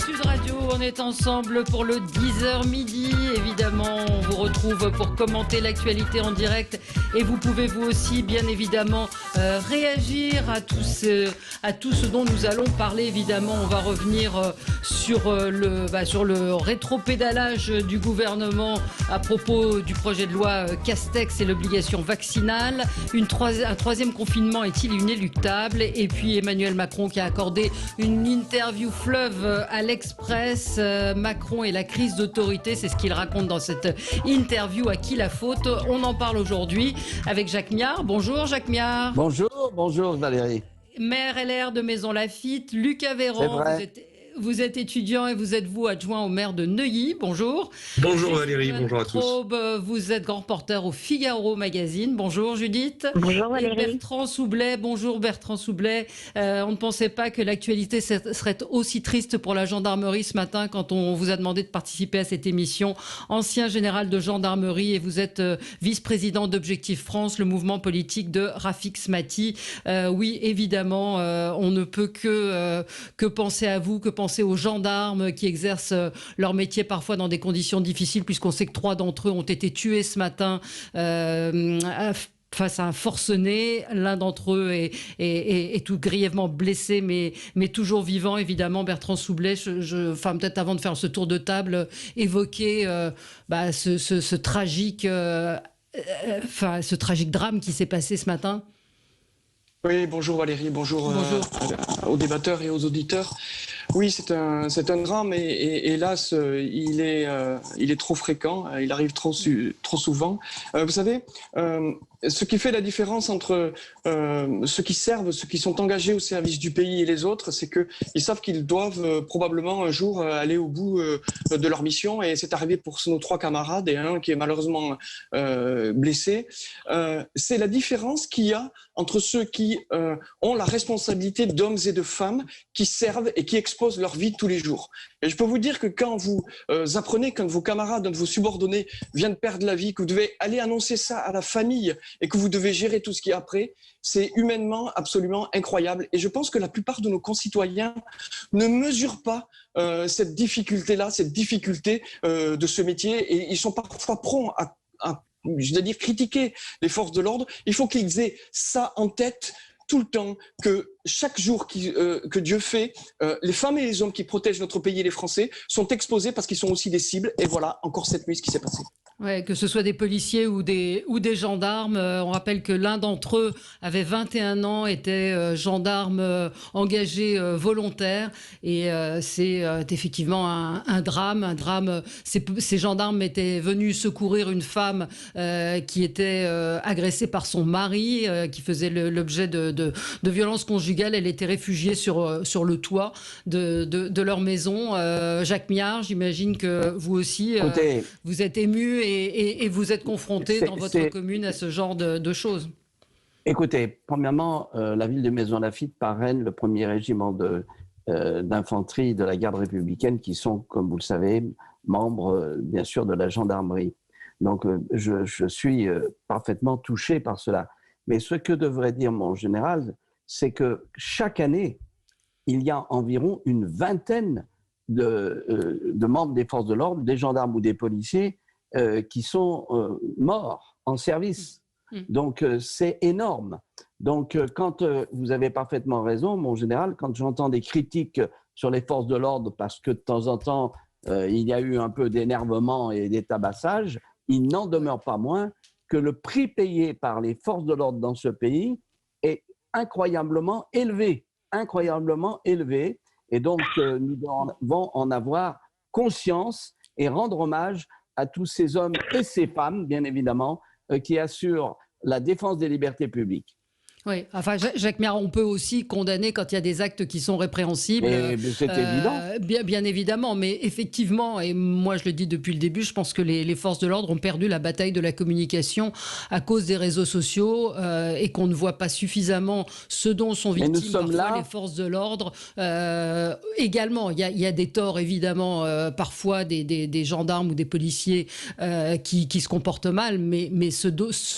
Sud Radio, on est ensemble pour le 10h midi. Évidemment, on vous retrouve pour commenter l'actualité en direct. Et vous pouvez vous aussi, bien évidemment, réagir à tout ce dont nous allons parler. Évidemment, on va revenir sur le rétropédalage du gouvernement à propos du projet de loi Castex et l'obligation vaccinale. Un troisième confinement est-il inéluctable? Et puis Emmanuel Macron qui a accordé une interview fleuve à l'Express. Macron et la crise d'autorité, c'est ce qu'il raconte dans cette interview. À qui la faute? On en parle aujourd'hui avec Jacques Miard. Bonjour Jacques Miard. Bonjour Valérie. Maire LR de Maisons-Laffitte. Lucas Véran, vous êtes étudiant et vous êtes adjoint au maire de Neuilly. Bonjour. Bonjour Valérie, bonjour à tous. Vous êtes grand reporter au Figaro Magazine. Bonjour Judith. Bonjour Valérie. Et Bertrand Soublet. Bonjour Bertrand Soublet. On ne pensait pas que l'actualité serait aussi triste pour la gendarmerie ce matin quand on vous a demandé de participer à cette émission. Ancien général de gendarmerie et vous êtes vice-président d'Objectif France, le mouvement politique de Rafik Smati. Oui, évidemment, on ne peut que penser à vous, que penser aux gendarmes qui exercent leur métier parfois dans des conditions difficiles, puisqu'on sait que 3 d'entre eux ont été tués ce matin face à un forcené. L'un d'entre eux est tout grièvement blessé, mais toujours vivant, évidemment. Bertrand Soublet, peut-être avant de faire ce tour de table, évoquer ce tragique drame qui s'est passé ce matin. Oui, bonjour Valérie, bonjour. Aux débatteurs et aux auditeurs. Oui, c'est un drame et hélas, il est trop fréquent, il arrive trop souvent. Vous savez, ce qui fait la différence entre ceux qui servent, ceux qui sont engagés au service du pays et les autres, c'est qu'ils savent qu'ils doivent probablement un jour aller au bout de leur mission, et c'est arrivé pour nos 3 camarades et un qui est malheureusement blessé. C'est la différence qu'il y a entre ceux qui ont la responsabilité d'hommes et de femmes qui servent et qui exposent leur vie tous les jours. Et je peux vous dire que quand vous apprenez qu'un de vos camarades, un de vos subordonnés vient de perdre la vie, que vous devez aller annoncer ça à la famille et que vous devez gérer tout ce qui est après, c'est humainement absolument incroyable. Et je pense que la plupart de nos concitoyens ne mesurent pas cette difficulté-là, cette difficulté de ce métier, et ils sont parfois prompts à critiquer les forces de l'ordre. Il faut qu'ils aient ça en tête tout le temps, que chaque jour que Dieu fait, les femmes et les hommes qui protègent notre pays et les Français sont exposés parce qu'ils sont aussi des cibles. Et voilà, encore cette nuit, ce qui s'est passé. Ouais, que ce soit des policiers ou des gendarmes. On rappelle que l'un d'entre eux avait 21 ans, était gendarme engagé volontaire. Et c'est effectivement un drame. Ces gendarmes étaient venus secourir une femme qui était agressée par son mari, qui faisait l'objet de violences conjugales. Elle était réfugiée sur le toit de leur maison. Jacques Miard, j'imagine que vous aussi, vous êtes ému et vous êtes confronté dans votre commune à ce genre de choses. Écoutez, premièrement, la ville de Maisons-Laffitte parraine le 1er régiment d'infanterie de la garde républicaine qui sont, comme vous le savez, membres, bien sûr, de la gendarmerie. Donc, je suis parfaitement touché par cela. Mais ce que devrait dire mon général, c'est que chaque année, il y a environ une vingtaine de membres des forces de l'ordre, des gendarmes ou des policiers, qui sont morts en service. Donc, c'est énorme. Donc, quand vous avez parfaitement raison, mon général, quand j'entends des critiques sur les forces de l'ordre, parce que de temps en temps, il y a eu un peu d'énervement et des tabassages, il n'en demeure pas moins que le prix payé par les forces de l'ordre dans ce pays est incroyablement élevé. Et donc, nous devons en avoir conscience et rendre hommage à tous ces hommes et ces femmes, bien évidemment, qui assurent la défense des libertés publiques. Oui, enfin, Jacques Miard, on peut aussi condamner quand il y a des actes qui sont répréhensibles. Mais c'est évident. Bien évidemment, mais effectivement, et moi je le dis depuis le début, je pense que les forces de l'ordre ont perdu la bataille de la communication à cause des réseaux sociaux et qu'on ne voit pas suffisamment ce dont sont victimes parfois les forces de l'ordre. Également, il y a des torts, évidemment, parfois des gendarmes ou des policiers qui se comportent mal, mais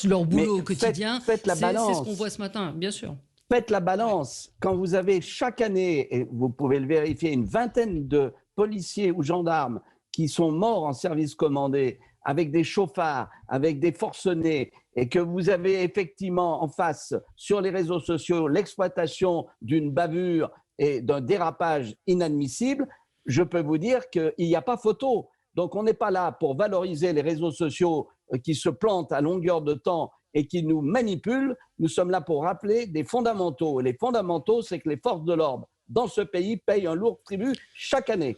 leur boulot au quotidien, faites la balance. C'est ce qu'on voit ce matin. Bien sûr. faites la balance. Quand vous avez chaque année, et vous pouvez le vérifier, une vingtaine de policiers ou gendarmes qui sont morts en service commandé, avec des chauffards, avec des forcenés, et que vous avez effectivement en face, sur les réseaux sociaux, l'exploitation d'une bavure et d'un dérapage inadmissible, je peux vous dire qu'il n'y a pas photo. Donc on n'est pas là pour valoriser les réseaux sociaux qui se plantent à longueur de temps et qui nous manipulent. Nous sommes là pour rappeler des fondamentaux. Et les fondamentaux, c'est que les forces de l'ordre dans ce pays payent un lourd tribut chaque année.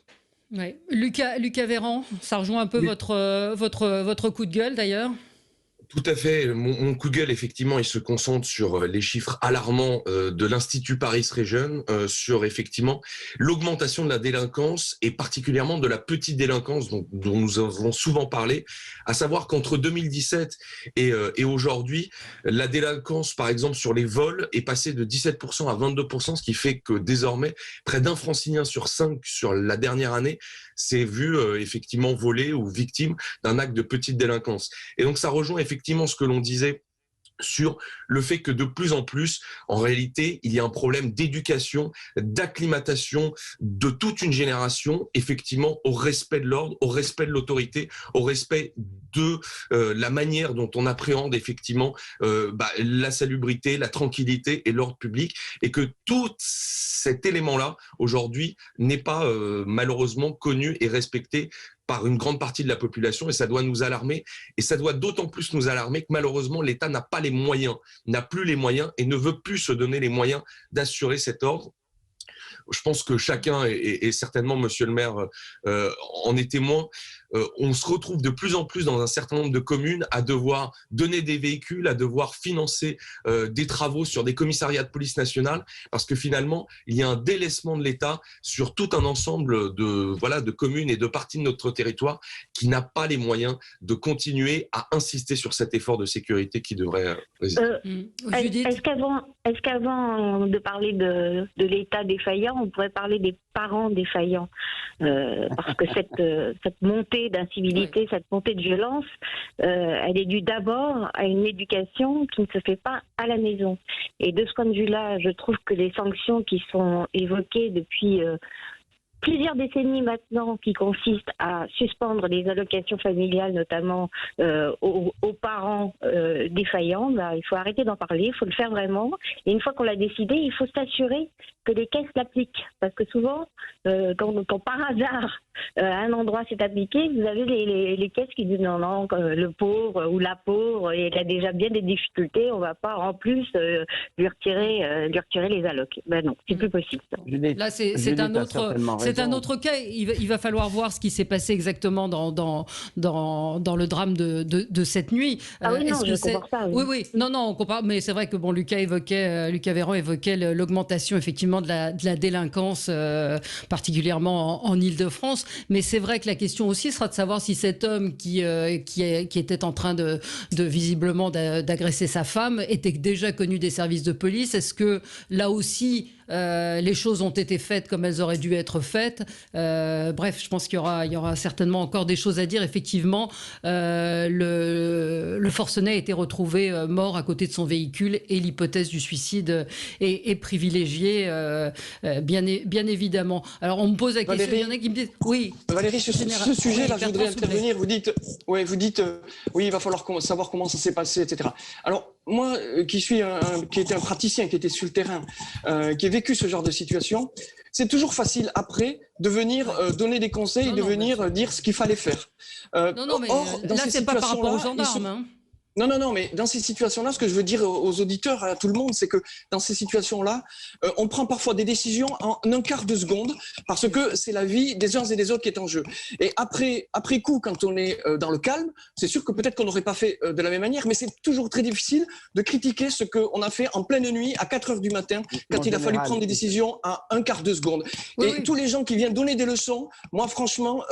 Ouais. Lucas Véran, ça rejoint un peu votre coup de gueule d'ailleurs. Tout à fait. Mon coup de gueule, effectivement, il se concentre sur les chiffres alarmants de l'Institut Paris Région, sur effectivement l'augmentation de la délinquance et particulièrement de la petite délinquance dont nous avons souvent parlé, à savoir qu'entre 2017 et aujourd'hui, la délinquance, par exemple, sur les vols est passée de 17% à 22%, ce qui fait que désormais, près d'un Francilien sur 5 sur la dernière année s'est vu effectivement volé ou victime d'un acte de petite délinquance. Et donc ça rejoint effectivement ce que l'on disait sur le fait que de plus en plus, en réalité, il y a un problème d'éducation, d'acclimatation de toute une génération, effectivement, au respect de l'ordre, au respect de l'autorité, au respect de la manière dont on appréhende effectivement la salubrité, la tranquillité et l'ordre public, et que tout cet élément-là, aujourd'hui, n'est pas malheureusement connu et respecté par une grande partie de la population, et ça doit nous alarmer, et ça doit d'autant plus nous alarmer que malheureusement l'État n'a pas les moyens, n'a plus les moyens et ne veut plus se donner les moyens d'assurer cet ordre. Je pense que chacun, et certainement Monsieur le maire en est témoin, on se retrouve de plus en plus dans un certain nombre de communes à devoir donner des véhicules, à devoir financer des travaux sur des commissariats de police nationale, parce que finalement, il y a un délaissement de l'État sur tout un ensemble de communes et de parties de notre territoire qui n'a pas les moyens de continuer à insister sur cet effort de sécurité qui devrait résister. Est-ce qu'avant de parler de l'État défaillant, on pourrait parler des parents défaillants, parce que cette montée d'incivilité, cette montée de violence, elle est due d'abord à une éducation qui ne se fait pas à la maison. Et de ce point de vue-là, je trouve que les sanctions qui sont évoquées depuis plusieurs décennies maintenant, qui consistent à suspendre les allocations familiales, notamment aux parents défaillants, il faut arrêter d'en parler, il faut le faire vraiment. Et une fois qu'on l'a décidé, il faut s'assurer que les caisses l'appliquent. Parce que souvent, quand par hasard à un endroit c'est appliqué, vous avez les caisses qui disent non, le pauvre ou la pauvre, il a déjà bien des difficultés, on ne va pas en plus lui retirer les allocs. Ben non, c'est plus possible. Là, c'est un autre cas. Il va falloir voir ce qui s'est passé exactement dans le drame de cette nuit. Ah oui, non, je compare pas. Oui. Non, on compare. Mais c'est vrai que Lucas Véran évoquait l'augmentation effectivement de la délinquance, particulièrement en Île-de-France. Mais c'est vrai que la question aussi sera de savoir si cet homme qui était en train de visiblement d'agresser sa femme était déjà connu des services de police. Est-ce que là aussi les choses ont été faites comme elles auraient dû être faites. Bref, je pense qu'il y aura certainement encore des choses à dire. Effectivement, le forcené a été retrouvé mort à côté de son véhicule et l'hypothèse du suicide est privilégiée, bien évidemment. Alors, on me pose la question, il y en a qui me disent... Oui. Valérie, sur ce sujet-là, je voudrais intervenir. Vous dites, il va falloir savoir comment ça s'est passé, etc. Alors, moi, qui était un praticien, qui était sur le terrain, qui a vécu ce genre de situation, c'est toujours facile après de venir donner des conseils, de venir dire ce qu'il fallait faire. Mais là, c'est pas par rapport aux gendarmes. Non, mais dans ces situations-là, ce que je veux dire aux auditeurs, à tout le monde, c'est que dans ces situations-là, on prend parfois des décisions en un quart de seconde parce que c'est la vie des uns et des autres qui est en jeu. Et après coup, quand on est dans le calme, c'est sûr que peut-être qu'on n'aurait pas fait de la même manière, mais c'est toujours très difficile de critiquer ce qu'on a fait en pleine nuit à 4 heures du matin quand il a fallu prendre des décisions à un quart de seconde. Et tous les gens qui viennent donner des leçons, moi franchement,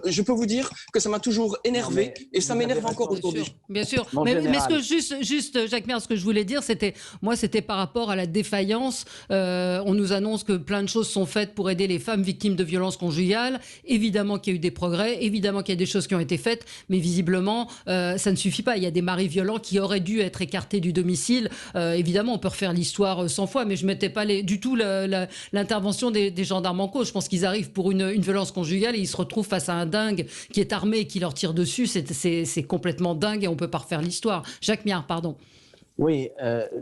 je peux vous dire que ça m'a toujours énervé et ça m'énerve encore aujourd'hui. Bien sûr. général. Mais ce que juste Jacques Maire, ce que je voulais dire, c'était par rapport à la défaillance. On nous annonce que plein de choses sont faites pour aider les femmes victimes de violences conjugales. Évidemment qu'il y a eu des progrès, évidemment qu'il y a des choses qui ont été faites, mais visiblement, ça ne suffit pas. Il y a des maris violents qui auraient dû être écartés du domicile. Évidemment, on peut refaire l'histoire 100 fois, mais je ne mettais pas du tout l'intervention des gendarmes en cause. Je pense qu'ils arrivent pour une violence conjugale et ils se retrouvent face à un dingue qui est armé et qui leur tire dessus. C'est complètement dingue et on ne peut pas refaire l'histoire. Jacques Miard, pardon. Oui,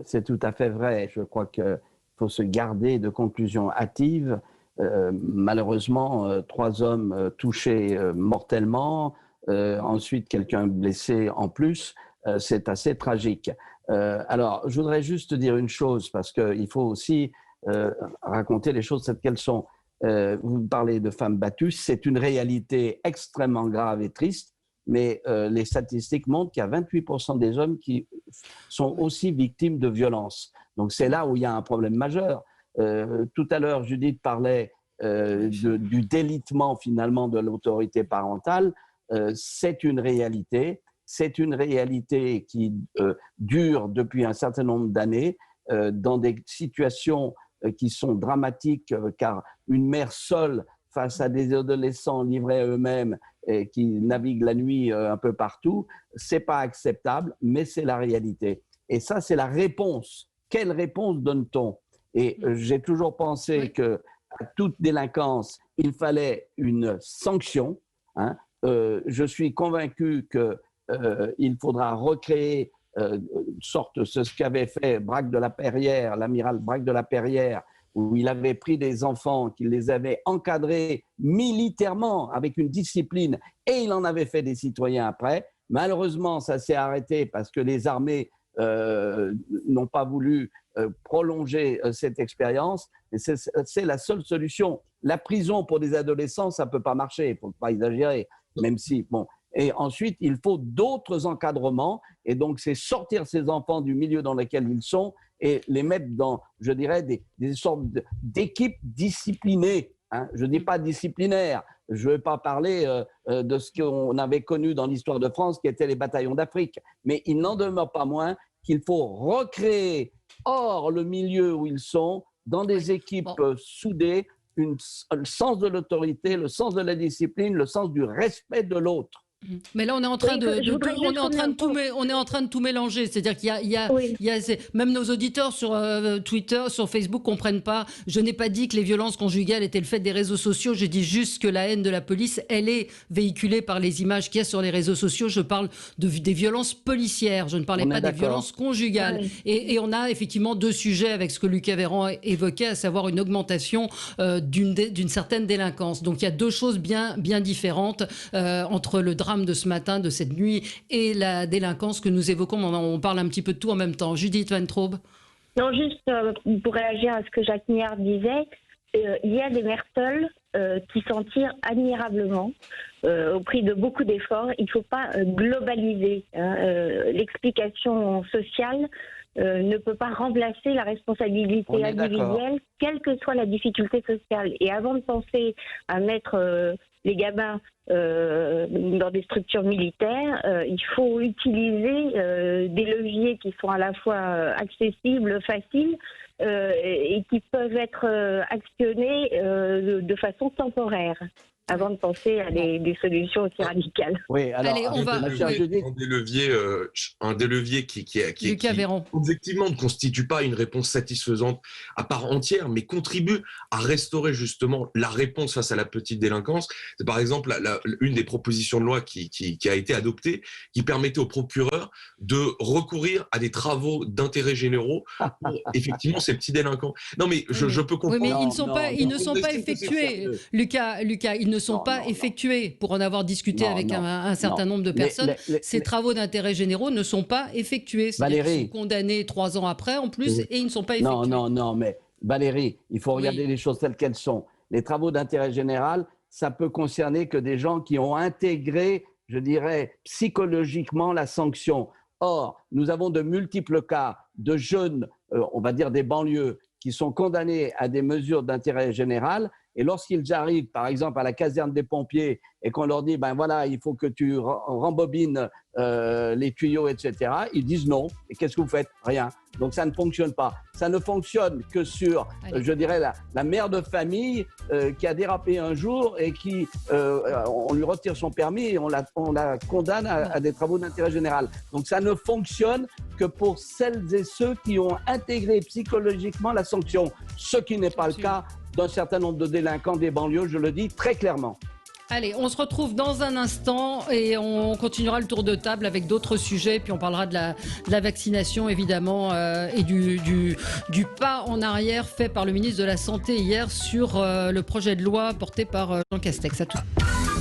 c'est tout à fait vrai. Je crois qu'il faut se garder de conclusions hâtives. Malheureusement, 3 hommes touchés mortellement, ensuite quelqu'un blessé en plus, c'est assez tragique. Alors, je voudrais juste dire une chose, parce qu'il faut aussi raconter les choses telles qu'elles sont. Vous parlez de femmes battues, c'est une réalité extrêmement grave et triste, mais les statistiques montrent qu'il y a 28% des hommes qui sont aussi victimes de violences. Donc c'est là où il y a un problème majeur. Tout à l'heure, Judith parlait du délitement finalement de l'autorité parentale. C'est une réalité qui dure depuis un certain nombre d'années dans des situations qui sont dramatiques, car une mère seule face à des adolescents livrés à eux-mêmes et qui naviguent la nuit un peu partout, c'est pas acceptable, mais c'est la réalité. Et ça, c'est la réponse. Quelle réponse donne-t-on? Et j'ai toujours pensé que à toute délinquance, il fallait une sanction. Hein. Je suis convaincu qu'il faudra recréer sorte ce qu'avait fait Braque de la Perrière, l'amiral Braque de la Perrière, où il avait pris des enfants, qu'il les avait encadrés militairement avec une discipline, et il en avait fait des citoyens après. Malheureusement, ça s'est arrêté parce que les armées n'ont pas voulu prolonger cette expérience. Et c'est la seule solution. La prison pour des adolescents, ça ne peut pas marcher, il ne faut pas exagérer, même si, bon. Et ensuite, il faut d'autres encadrements. Et donc, c'est sortir ces enfants du milieu dans lequel ils sont et les mettre dans, je dirais, des sortes d'équipes disciplinées. Hein. Je ne dis pas disciplinaires. Je ne vais pas parler de ce qu'on avait connu dans l'histoire de France, qui étaient les bataillons d'Afrique. Mais il n'en demeure pas moins qu'il faut recréer, hors le milieu où ils sont, dans des équipes soudées, le sens de l'autorité, le sens de la discipline, le sens du respect de l'autre. Mais là, on est en train de tout mélanger. C'est-à-dire qu'il y a même nos auditeurs sur Twitter, sur Facebook, comprennent pas. Je n'ai pas dit que les violences conjugales étaient le fait des réseaux sociaux. Je dis juste que la haine de la police, elle est véhiculée par les images qu'il y a sur les réseaux sociaux. Je parle des violences policières. Je ne parlais pas des violences conjugales. Oui. Et on a effectivement 2 sujets avec ce que Lucas Véran évoquait, à savoir une augmentation d'une certaine délinquance. Donc il y a 2 choses bien différentes entre le drame de ce matin, de cette nuit, et la délinquance que nous évoquons. On parle un petit peu de tout en même temps. Judith Van Traub. Non, juste pour réagir à ce que Jacques Miard disait, il y a des mères seules qui s'en tirent admirablement au prix de beaucoup d'efforts. Il ne faut pas globaliser. L'explication sociale ne peut pas remplacer la responsabilité individuelle, quelle que soit la difficulté sociale. Et avant de penser à mettre les gamins dans des structures militaires, il faut utiliser des leviers qui sont à la fois accessibles, faciles, et qui peuvent être actionnés de façon temporaire, avant de penser à des solutions aussi radicales. Oui, alors, allez, on va. Un des leviers qui objectivement ne constitue pas une réponse satisfaisante à part entière, mais contribue à restaurer justement la réponse face à la petite délinquance. C'est par exemple une des propositions de loi qui a été adoptée, qui permettait aux procureurs de recourir à des travaux d'intérêt généraux pour effectivement ces petits délinquants. Non, mais je peux comprendre. Oui, mais ils ne sont pas effectués, Lucas, ils ne sont pas effectués. Pour en avoir discuté avec un certain nombre de personnes, ces travaux d'intérêt généraux ne sont pas effectués. Valérie, ils sont condamnés 3 ans après, en plus, et ils ne sont pas effectués. Non, mais Valérie, il faut regarder les choses telles qu'elles sont. Les travaux d'intérêt général, ça peut concerner que des gens qui ont intégré, je dirais, psychologiquement la sanction. Or, nous avons de multiples cas de jeunes, on va dire des banlieues, qui sont condamnés à des mesures d'intérêt général Et lorsqu'ils arrivent, par exemple, à la caserne des pompiers et qu'on leur dit, ben voilà, il faut que tu rembobines les tuyaux, etc., ils disent non. Et qu'est-ce que vous faites? Rien. Donc ça ne fonctionne pas. Ça ne fonctionne que sur, je dirais, la mère de famille qui a dérapé un jour et qui, on lui retire son permis et on la condamne à des travaux d'intérêt général. Donc ça ne fonctionne que pour celles et ceux qui ont intégré psychologiquement la sanction, ce qui n'est pas le cas d'un certain nombre de délinquants des banlieues, je le dis très clairement. Allez, on se retrouve dans un instant et on continuera le tour de table avec d'autres sujets. Puis on parlera de la vaccination, évidemment, et du pas en arrière fait par le ministre de la Santé hier sur le projet de loi porté par Jean Castex. À tout.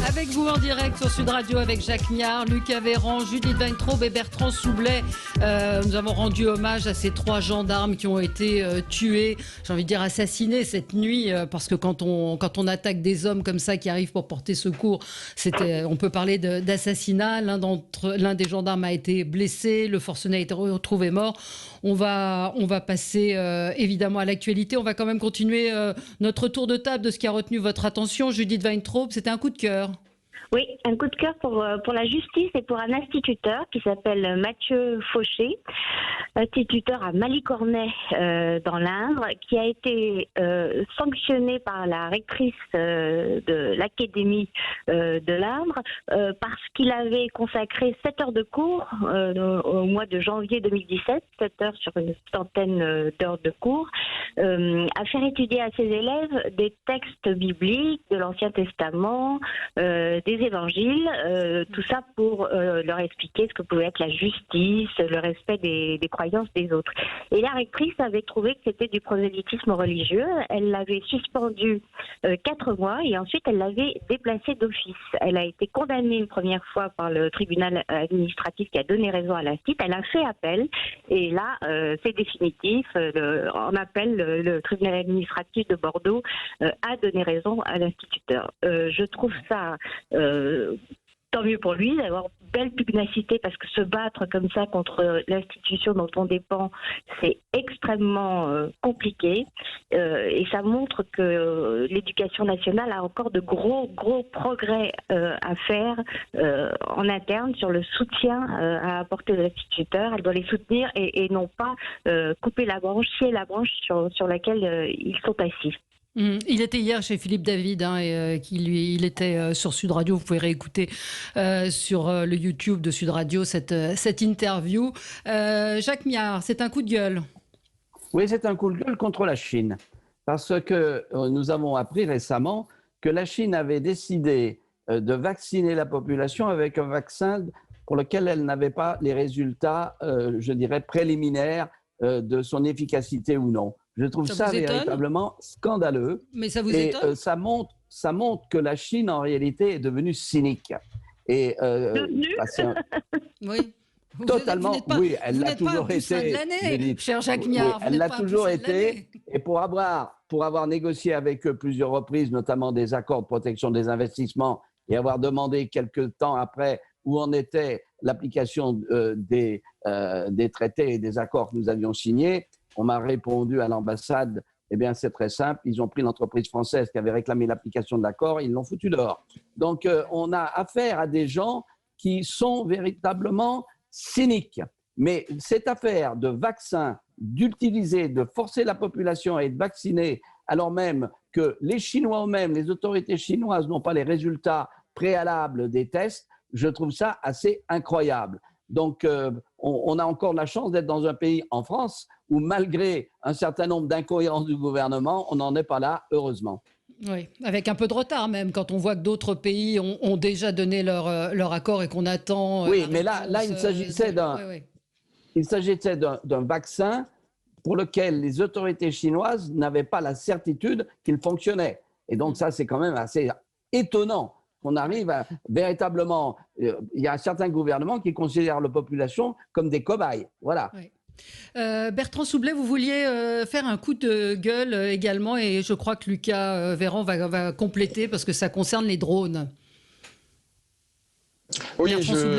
Avec vous en direct sur Sud Radio avec Jacques Miard, Lucas Véran, Judith Weintraub et Bertrand Soublet. Nous avons rendu hommage à ces 3 gendarmes qui ont été tués, j'ai envie de dire assassinés cette nuit, parce que quand on attaque des hommes comme ça qui arrivent pour porter secours, on peut parler d'assassinat. L'un des gendarmes a été blessé, le forcené a été retrouvé mort. On va passer évidemment à l'actualité. On va quand même continuer notre tour de table de ce qui a retenu votre attention. Judith Weintraub, c'était un coup de cœur. Oui, un coup de cœur pour la justice et pour un instituteur qui s'appelle Mathieu Fauché, instituteur à Malicornet dans l'Indre, qui a été sanctionné par la rectrice de l'académie de l'Indre parce qu'il avait consacré 7 heures de cours au mois de janvier 2017, 7 heures sur une centaine d'heures de cours, à faire étudier à ses élèves des textes bibliques, de l'Ancien Testament, des évangiles, tout ça pour leur expliquer ce que pouvait être la justice, le respect des croyances des autres. Et la rectrice avait trouvé que c'était du prosélytisme religieux. Elle l'avait suspendu 4 mois et ensuite elle l'avait déplacé d'office. Elle a été condamnée une première fois par le tribunal administratif qui a donné raison à l'instit. Elle a fait appel et là c'est définitif. En appel, le tribunal administratif de Bordeaux a donné raison à l'instituteur. Je trouve ça tant mieux pour lui d'avoir belle pugnacité, parce que se battre comme ça contre l'institution dont on dépend, c'est extrêmement compliqué et ça montre que l'éducation nationale a encore de gros progrès à faire en interne sur le soutien à apporter aux instituteurs. Elle doit les soutenir et non pas couper la branche, scier la branche sur laquelle ils sont assis. Il était hier chez Philippe David, il était sur Sud Radio. Vous pouvez réécouter sur le YouTube de Sud Radio cette interview. Jacques Miard, c'est un coup de gueule. Oui, c'est un coup de gueule contre la Chine. Parce que nous avons appris récemment que la Chine avait décidé de vacciner la population avec un vaccin pour lequel elle n'avait pas les résultats, je dirais, préliminaires de son efficacité ou non. Je trouve ça véritablement scandaleux. Mais ça vous étonne ? Ça montre que la Chine, en réalité, est devenue cynique. Et, oui. Totalement, oui, elle l'a toujours été. Cher Jacques Miard, elle l'a toujours été. Et pour avoir négocié avec eux plusieurs reprises, notamment des accords de protection des investissements, et avoir demandé quelques temps après où en était l'application des traités et des accords que nous avions signés, on m'a répondu à l'ambassade, eh bien c'est très simple, ils ont pris l'entreprise française qui avait réclamé l'application de l'accord, ils l'ont foutu dehors. Donc on a affaire à des gens qui sont véritablement cyniques. Mais cette affaire de vaccin, d'utiliser, de forcer la population à être vaccinée, alors même que les Chinois eux-mêmes, les autorités chinoises n'ont pas les résultats préalables des tests, je trouve ça assez incroyable. Donc, on a encore la chance d'être dans un pays, en France, où malgré un certain nombre d'incohérences du gouvernement, on n'en est pas là, heureusement. Oui, avec un peu de retard même, quand on voit que d'autres pays ont déjà donné leur accord et qu'on attend... Oui, mais là il s'agissait d'un vaccin pour lequel les autorités chinoises n'avaient pas la certitude qu'il fonctionnait. Et donc ça, c'est quand même assez étonnant qu'on arrive à véritablement... Il y a certains gouvernements qui considèrent la population comme des cobayes. Voilà. Oui. Bertrand Soublet, vous vouliez faire un coup de gueule également, et je crois que Lucas Véran va compléter parce que ça concerne les drones. Oui,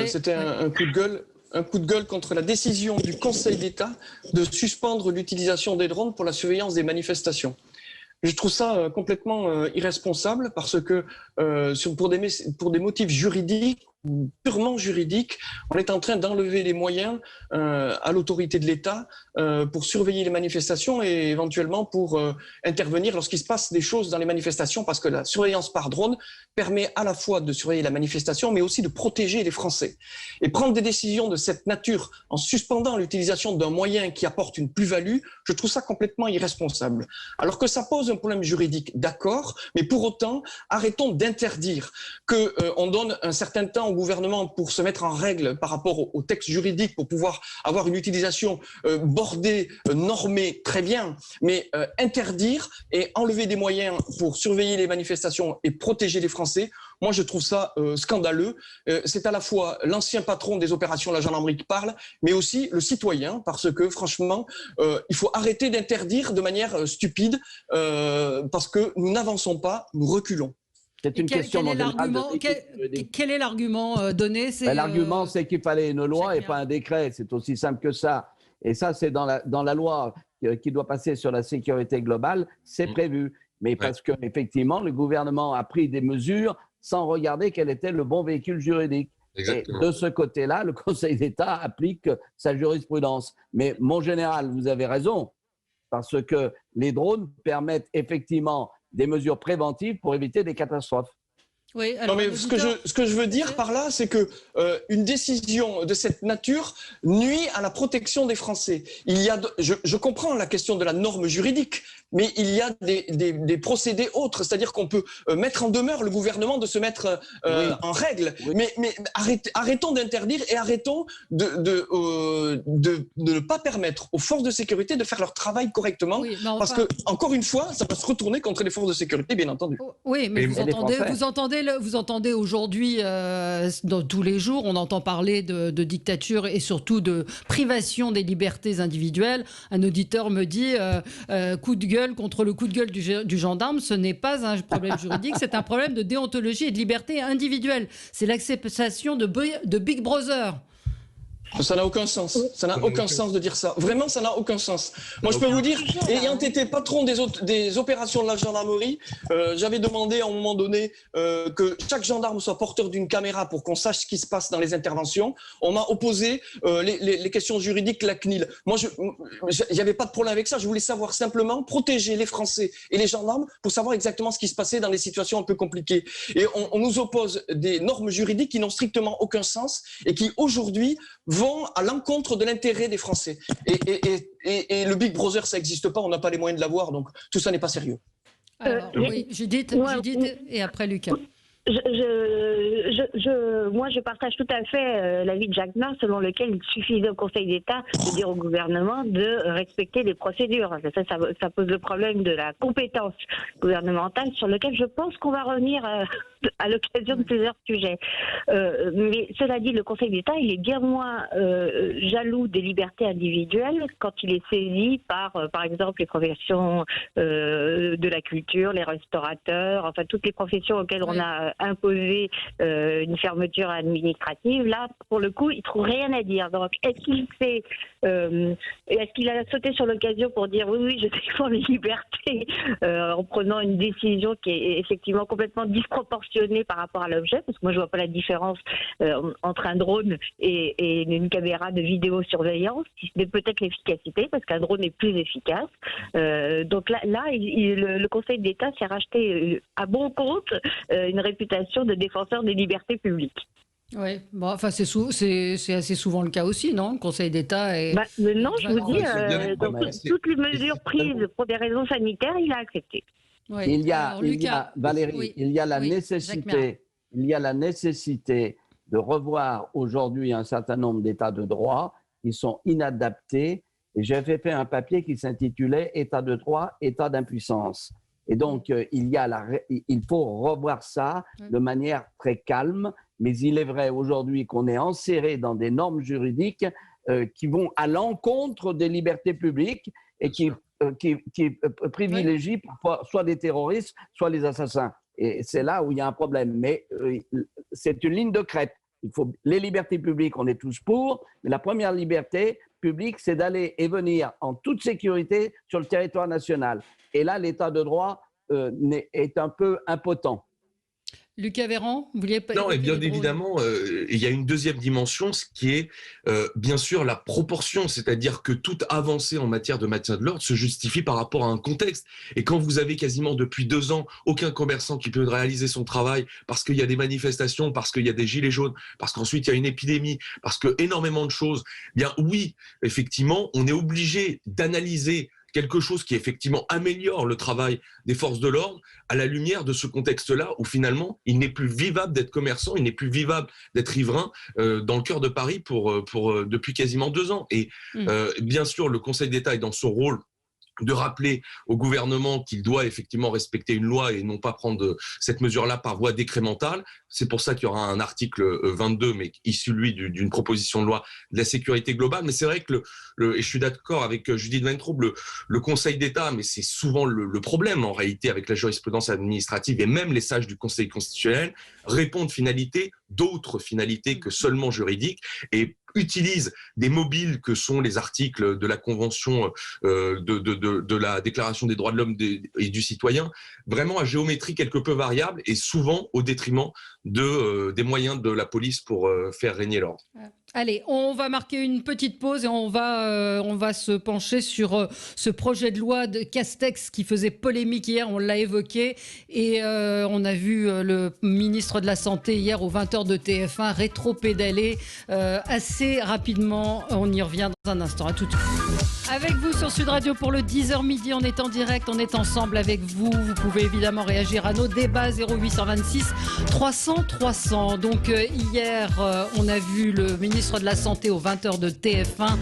c'était un coup de gueule. Un coup de gueule contre la décision du Conseil d'État de suspendre l'utilisation des drones pour la surveillance des manifestations. Je trouve ça complètement irresponsable parce que pour des motifs juridiques, purement juridiques, on est en train d'enlever les moyens à l'autorité de l'État pour surveiller les manifestations et éventuellement pour intervenir lorsqu'il se passe des choses dans les manifestations, parce que la surveillance par drone permet à la fois de surveiller la manifestation mais aussi de protéger les Français. Et prendre des décisions de cette nature en suspendant l'utilisation d'un moyen qui apporte une plus-value, je trouve ça complètement irresponsable. Alors que ça pose un problème juridique, d'accord, mais pour autant, arrêtons d'interdire qu'on donne un certain temps au gouvernement pour se mettre en règle par rapport au texte juridique, pour pouvoir avoir une utilisation bordée, normée, très bien, mais interdire et enlever des moyens pour surveiller les manifestations et protéger les Français, moi je trouve ça scandaleux. C'est à la fois l'ancien patron des opérations de la gendarmerie qui parle, mais aussi le citoyen, parce que franchement, il faut arrêter d'interdire de manière stupide, parce que nous n'avançons pas, nous reculons. C'est une question quel est l'argument donné? L'argument, c'est qu'il fallait une loi et pas un décret. C'est aussi simple que ça. Et ça, c'est dans la loi qui doit passer sur la sécurité globale, c'est prévu. Mais parce qu'effectivement, le gouvernement a pris des mesures sans regarder quel était le bon véhicule juridique. Exactement. Et de ce côté-là, le Conseil d'État applique sa jurisprudence. Mais mon général, vous avez raison, parce que les drones permettent effectivement des mesures préventives pour éviter des catastrophes. Oui, alors non, mais ce que je veux dire par là, c'est que une décision de cette nature nuit à la protection des Français. Je comprends la question de la norme juridique, mais il y a des procédés autres, c'est-à-dire qu'on peut mettre en demeure le gouvernement de se mettre en règle. Oui. Mais arrêtons d'interdire et arrêtons de ne pas permettre aux forces de sécurité de faire leur travail correctement, parce que encore une fois, ça va se retourner contre les forces de sécurité, bien entendu. Oui, mais vous entendez aujourd'hui, dans tous les jours, on entend parler de dictature et surtout de privation des libertés individuelles. Un auditeur me dit coup de gueule contre le coup de gueule du gendarme, ce n'est pas un problème juridique, c'est un problème de déontologie et de liberté individuelle. C'est l'acceptation de Big Brother. Ça n'a aucun sens. Ça n'a aucun sens de dire ça. Vraiment, ça n'a aucun sens. Moi, je peux vous dire, ayant été patron des opérations de la gendarmerie, j'avais demandé à un moment donné que chaque gendarme soit porteur d'une caméra pour qu'on sache ce qui se passe dans les interventions. On m'a opposé les questions juridiques, la CNIL. Moi, il n'y avait pas de problème avec ça. Je voulais savoir simplement protéger les Français et les gendarmes pour savoir exactement ce qui se passait dans les situations un peu compliquées. Et on nous oppose des normes juridiques qui n'ont strictement aucun sens et qui, aujourd'hui, vont à l'encontre de l'intérêt des Français. Et le Big Brother, ça n'existe pas, on n'a pas les moyens de l'avoir, donc tout ça n'est pas sérieux. Alors, oui, Judith, et après Lucas. Moi, je partage tout à fait l'avis de Jacques Nord, selon lequel il suffisait au Conseil d'État de dire au gouvernement de respecter les procédures. Ça pose le problème de la compétence gouvernementale, sur lequel je pense qu'on va revenir à l'occasion de plusieurs sujets. Mais cela dit, le Conseil d'État, il est bien moins jaloux des libertés individuelles quand il est saisi par exemple, les professions de la culture, les restaurateurs, enfin toutes les professions auxquelles on a imposé une fermeture administrative. Là, pour le coup, il ne trouve rien à dire. Donc, est-ce qu'il a sauté sur l'occasion pour dire oui, je défends les libertés en prenant une décision qui est effectivement complètement disproportionnée par rapport à l'objet, parce que moi, je ne vois pas la différence entre un drone et une caméra de vidéosurveillance, si ce n'est peut-être l'efficacité, parce qu'un drone est plus efficace. Donc là le Conseil d'État s'est racheté à bon compte une réputation de défenseur des libertés publiques. Oui, bon, enfin c'est assez souvent le cas aussi, non? Le Conseil d'État est... non, je vous dis, toutes les mesures prises pour des raisons sanitaires, il a accepté. Oui. Il y a Valérie, il y a la nécessité de revoir aujourd'hui un certain nombre d'états de droit qui sont inadaptés. Et j'avais fait un papier qui s'intitulait « État de droit, état d'impuissance ». Et donc, il faut revoir ça de manière très calme. Mais il est vrai aujourd'hui qu'on est enserré dans des normes juridiques qui vont à l'encontre des libertés publiques et qui privilégient parfois soit des terroristes, soit les assassins. Et c'est là où il y a un problème. Mais c'est une ligne de crête. Les libertés publiques, on est tous pour, mais la première liberté, publique, c'est d'aller et venir en toute sécurité sur le territoire national. Et là, l'état de droit est un peu impotent. Lucas Véran, vous vouliez pas... Non, et bien évidemment, il y a une deuxième dimension, ce qui est bien sûr la proportion, c'est-à-dire que toute avancée en matière de maintien de l'ordre se justifie par rapport à un contexte. Et quand vous avez quasiment depuis 2 ans aucun commerçant qui peut réaliser son travail parce qu'il y a des manifestations, parce qu'il y a des gilets jaunes, parce qu'ensuite il y a une épidémie, parce que énormément de choses, eh bien oui, effectivement, on est obligé d'analyser quelque chose qui effectivement améliore le travail des forces de l'ordre à la lumière de ce contexte-là où finalement il n'est plus vivable d'être commerçant, il n'est plus vivable d'être riverain dans le cœur de Paris depuis quasiment 2 ans. Et bien sûr, le Conseil d'État est dans son rôle de rappeler au gouvernement qu'il doit effectivement respecter une loi et non pas prendre cette mesure-là par voie décrémentale. C'est pour ça qu'il y aura un article 22, mais issu, lui, d'une proposition de loi de la sécurité globale. Mais c'est vrai que, et je suis d'accord avec Judith Weintraub, le Conseil d'État, mais c'est souvent le problème en réalité avec la jurisprudence administrative et même les sages du Conseil constitutionnel, répondent d'autres finalités que seulement juridiques et utilisent des mobiles que sont les articles de la Convention de la Déclaration des droits de l'homme et du citoyen, vraiment à géométrie quelque peu variable et souvent au détriment des moyens de la police pour faire régner l'ordre. Allez, on va marquer une petite pause et on va se pencher sur ce projet de loi de Castex qui faisait polémique hier, on l'a évoqué, et on a vu le ministre de la Santé hier aux 20h de TF1 rétro-pédaler assez rapidement. On y revient dans un instant. À tout de suite. Avec vous sur Sud Radio pour le 10h midi, on est en direct, on est ensemble avec vous. Vous pouvez évidemment réagir à nos débats 0826 300 300. Donc hier, on a vu le ministre de la Santé aux 20h de TF1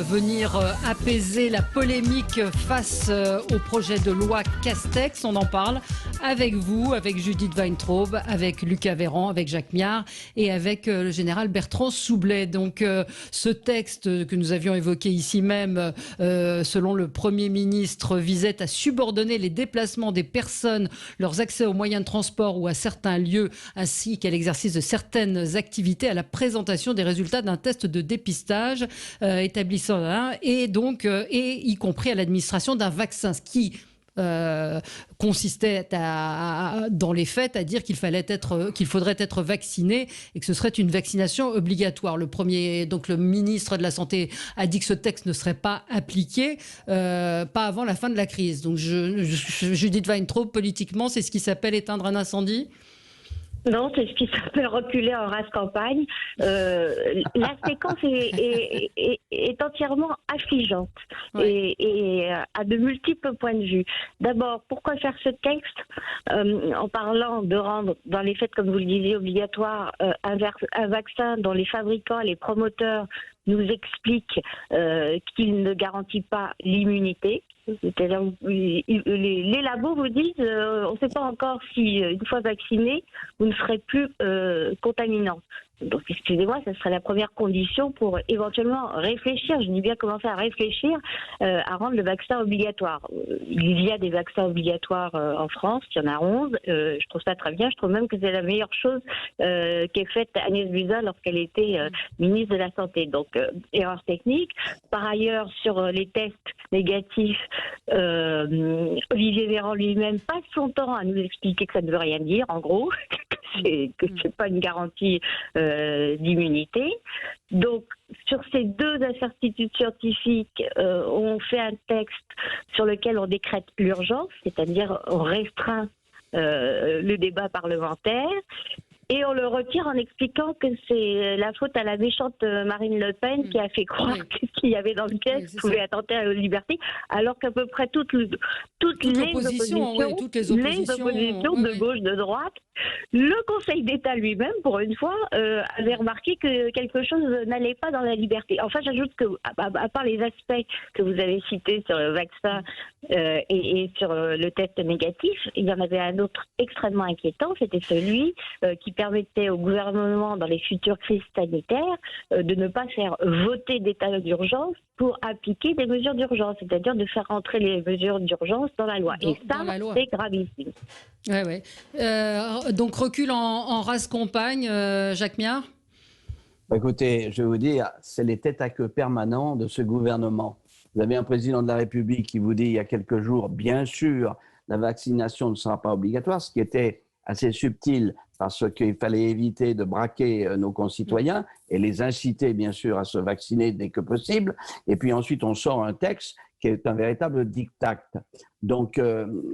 venir apaiser la polémique face au projet de loi Castex. On en parle avec vous, avec Judith Weintraub, avec Lucas Véran, avec Jacques Miard et avec le général Bertrand Soubelet. Donc ce texte que nous avions évoqué ici même, selon le Premier ministre, visait à subordonner les déplacements des personnes, leurs accès aux moyens de transport ou à certains lieux, ainsi qu'à l'exercice de certaines activités, à la présentation des résultats d'un test de dépistage établissant et donc y compris à l'administration d'un vaccin, ce qui consistait dans les faits à dire qu'il faudrait être vacciné et que ce serait une vaccination obligatoire. Donc le ministre de la Santé a dit que ce texte ne serait pas appliqué pas avant la fin de la crise. Donc Judith Weintraub, politiquement, c'est ce qui s'appelle éteindre un incendie ? Non, c'est ce qui s'appelle reculer en race campagne. La séquence est entièrement affligeante et à de multiples points de vue. D'abord, pourquoi faire ce texte en parlant de rendre, dans les faits, comme vous le disiez, obligatoire un vaccin dont les fabricants, les promoteurs nous expliquent qu'il ne garantit pas l'immunité. C'est-à-dire, les labos vous disent, on ne sait pas encore si, une fois vacciné, vous ne serez plus contaminant. Donc, excusez-moi, ça serait la première condition pour éventuellement réfléchir, je dis bien commencer à réfléchir à rendre le vaccin obligatoire. Il y a des vaccins obligatoires en France, il y en a 11, je trouve ça très bien, je trouve même que c'est la meilleure chose qu'ait faite Agnès Buzyn lorsqu'elle était ministre de la Santé. Donc, erreur technique. Par ailleurs, sur les tests négatifs, Olivier Véran lui-même passe son temps à nous expliquer que ça ne veut rien dire, en gros, que c'est pas une garantie d'immunité. Donc, sur ces deux incertitudes scientifiques, on fait un texte sur lequel on décrète l'urgence, c'est-à-dire on restreint le débat parlementaire. Et on le retire en expliquant que c'est la faute à la méchante Marine Le Pen qui a fait croire que ce qu'il y avait dans le texte pouvait attenter à la liberté, alors qu'à peu près toutes les oppositions de gauche, de droite, le Conseil d'État lui-même, pour une fois, avait remarqué que quelque chose n'allait pas dans la liberté. Enfin, j'ajoute que, à part les aspects que vous avez cités sur le vaccin et sur le test négatif, il y en avait un autre extrêmement inquiétant, c'était celui qui permettait au gouvernement, dans les futures crises sanitaires, de ne pas faire voter d'état d'urgence pour appliquer des mesures d'urgence, c'est-à-dire de faire entrer les mesures d'urgence dans la loi. Et ça, c'est gravissime. Donc recul en race campagne, Jacques Miard ? Écoutez, je vais vous dire, c'est les têtes à queue permanents de ce gouvernement. Vous avez un président de la République qui vous dit il y a quelques jours, bien sûr, la vaccination ne sera pas obligatoire, ce qui était assez subtil parce qu'il fallait éviter de braquer nos concitoyens et les inciter, bien sûr, à se vacciner dès que possible. Et puis ensuite, on sort un texte qui est un véritable diktat. Donc,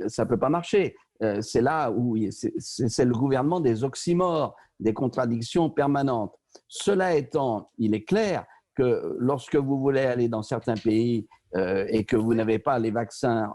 ça ne peut pas marcher. C'est là où c'est le gouvernement des oxymores, des contradictions permanentes. Cela étant, il est clair que lorsque vous voulez aller dans certains pays et que vous n'avez pas les vaccins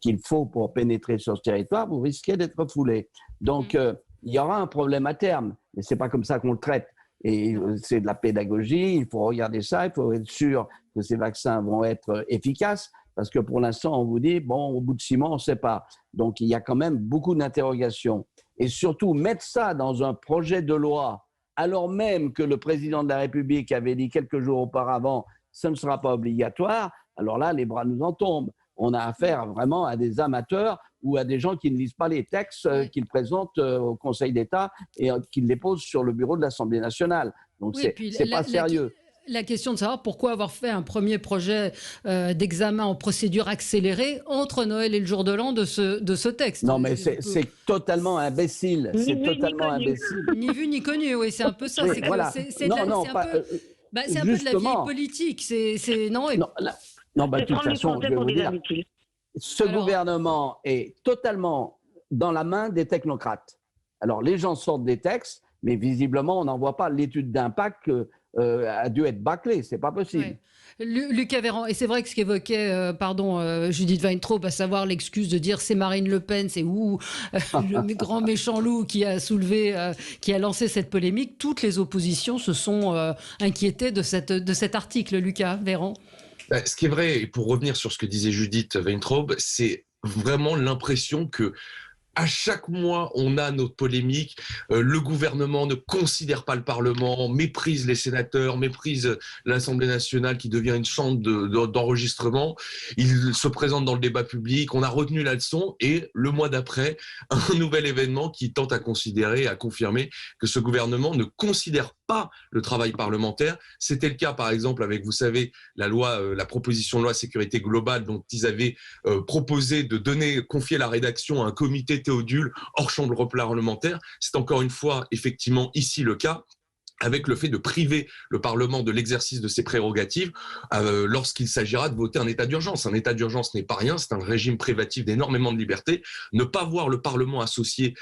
qu'il faut pour pénétrer sur ce territoire, vous risquez d'être foulé. Donc, il y aura un problème à terme, mais ce n'est pas comme ça qu'on le traite. Et c'est de la pédagogie, il faut regarder ça, il faut être sûr que ces vaccins vont être efficaces, parce que pour l'instant, on vous dit, bon, au bout de 6 mois, on ne sait pas. Donc, il y a quand même beaucoup d'interrogations. Et surtout, mettre ça dans un projet de loi, alors même que le président de la République avait dit quelques jours auparavant, ce ne sera pas obligatoire, alors là, les bras nous en tombent. On a affaire vraiment à des amateurs ou à des gens qui ne lisent pas les textes qu'ils présentent au Conseil d'État et qu'ils les posent sur le bureau de l'Assemblée nationale. Donc, c'est pas sérieux. La question de savoir pourquoi avoir fait un premier projet d'examen en procédure accélérée entre Noël et le jour de l'an de ce texte. Non, mais c'est totalement imbécile. C'est totalement imbécile. Ni vu ni connu, oui, c'est un peu ça. C'est voilà. C'est un peu de la vieille politique. Non, de toute façon, je vais vous dire, ce gouvernement est totalement dans la main des technocrates. Alors, les gens sortent des textes, mais visiblement, on n'en voit pas. L'étude d'impact a dû être bâclée, c'est pas possible. Ouais. Lucas Véran, et c'est vrai que ce qu'évoquait Judith Weintraub, à savoir l'excuse de dire c'est Marine Le Pen, c'est le grand méchant loup qui a lancé cette polémique, toutes les oppositions se sont inquiétées de cet article, Lucas Véran. Ce qui est vrai, et pour revenir sur ce que disait Judith Weintraub, c'est vraiment l'impression que à chaque mois, on a notre polémique. Le gouvernement ne considère pas le Parlement, méprise les sénateurs, méprise l'Assemblée nationale qui devient une chambre d'enregistrement. Il se présente dans le débat public. On a retenu la leçon et le mois d'après, un nouvel événement qui tente à considérer, à confirmer que ce gouvernement ne considère pas le travail parlementaire. C'était le cas, par exemple, avec, vous savez, la proposition de loi sécurité globale dont ils avaient proposé de confier la rédaction à un comité Théodule hors chambre parlementaire. C'est encore une fois, effectivement, ici le cas, avec le fait de priver le Parlement de l'exercice de ses prérogatives lorsqu'il s'agira de voter un état d'urgence. Un état d'urgence n'est pas rien, c'est un régime privatif d'énormément de libertés. Ne pas voir le Parlement associé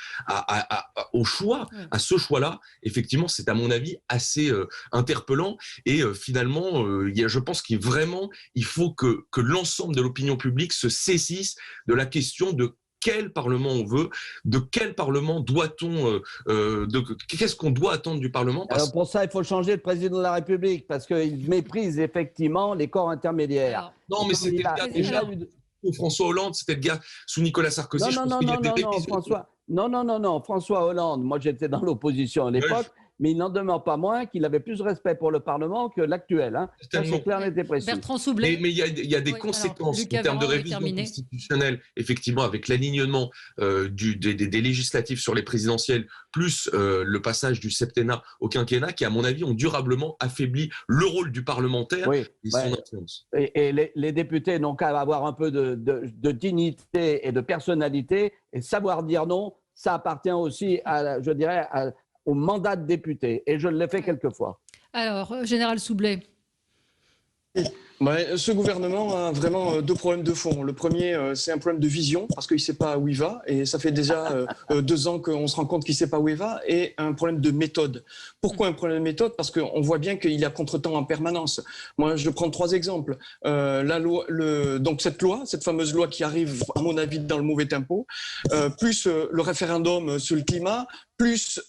au choix, à ce choix-là, effectivement, c'est à mon avis assez interpellant. Et finalement, je pense qu'il faut que l'ensemble de l'opinion publique se saisisse de la question de quel Parlement on veut, de quel Parlement doit-on, qu'est-ce qu'on doit attendre du Parlement. Alors pour ça, il faut changer le président de la République parce qu'il méprise effectivement les corps intermédiaires. Non, mais c'était le cas déjà sous François Hollande, c'était le cas sous Nicolas Sarkozy. François Hollande, moi j'étais dans l'opposition à l'époque. Mais il n'en demeure pas moins qu'il avait plus de respect pour le Parlement que l'actuel. Ça, c'est clair, et précis. Bertrand Soubelet. Mais il y a des conséquences en termes de révision constitutionnelle, effectivement, avec l'alignement des législatives sur les présidentielles, plus le passage du septennat au quinquennat, qui, à mon avis, ont durablement affaibli le rôle du parlementaire et son influence. Et les députés n'ont qu'à avoir un peu de dignité et de personnalité, et savoir dire non, ça appartient aussi, je dirais, au mandat de député, et je l'ai fait quelquefois. Alors, Général Soubelet. Ce gouvernement a vraiment 2 problèmes de fond. Le premier, c'est un problème de vision, parce qu'il ne sait pas où il va, et ça fait déjà 2 ans qu'on se rend compte qu'il ne sait pas où il va, et un problème de méthode. Pourquoi un problème de méthode? Parce qu'on voit bien qu'il y a contretemps en permanence. Moi, je prends 3 exemples. Donc cette fameuse loi qui arrive, à mon avis, dans le mauvais tempo, plus le référendum sur le climat, plus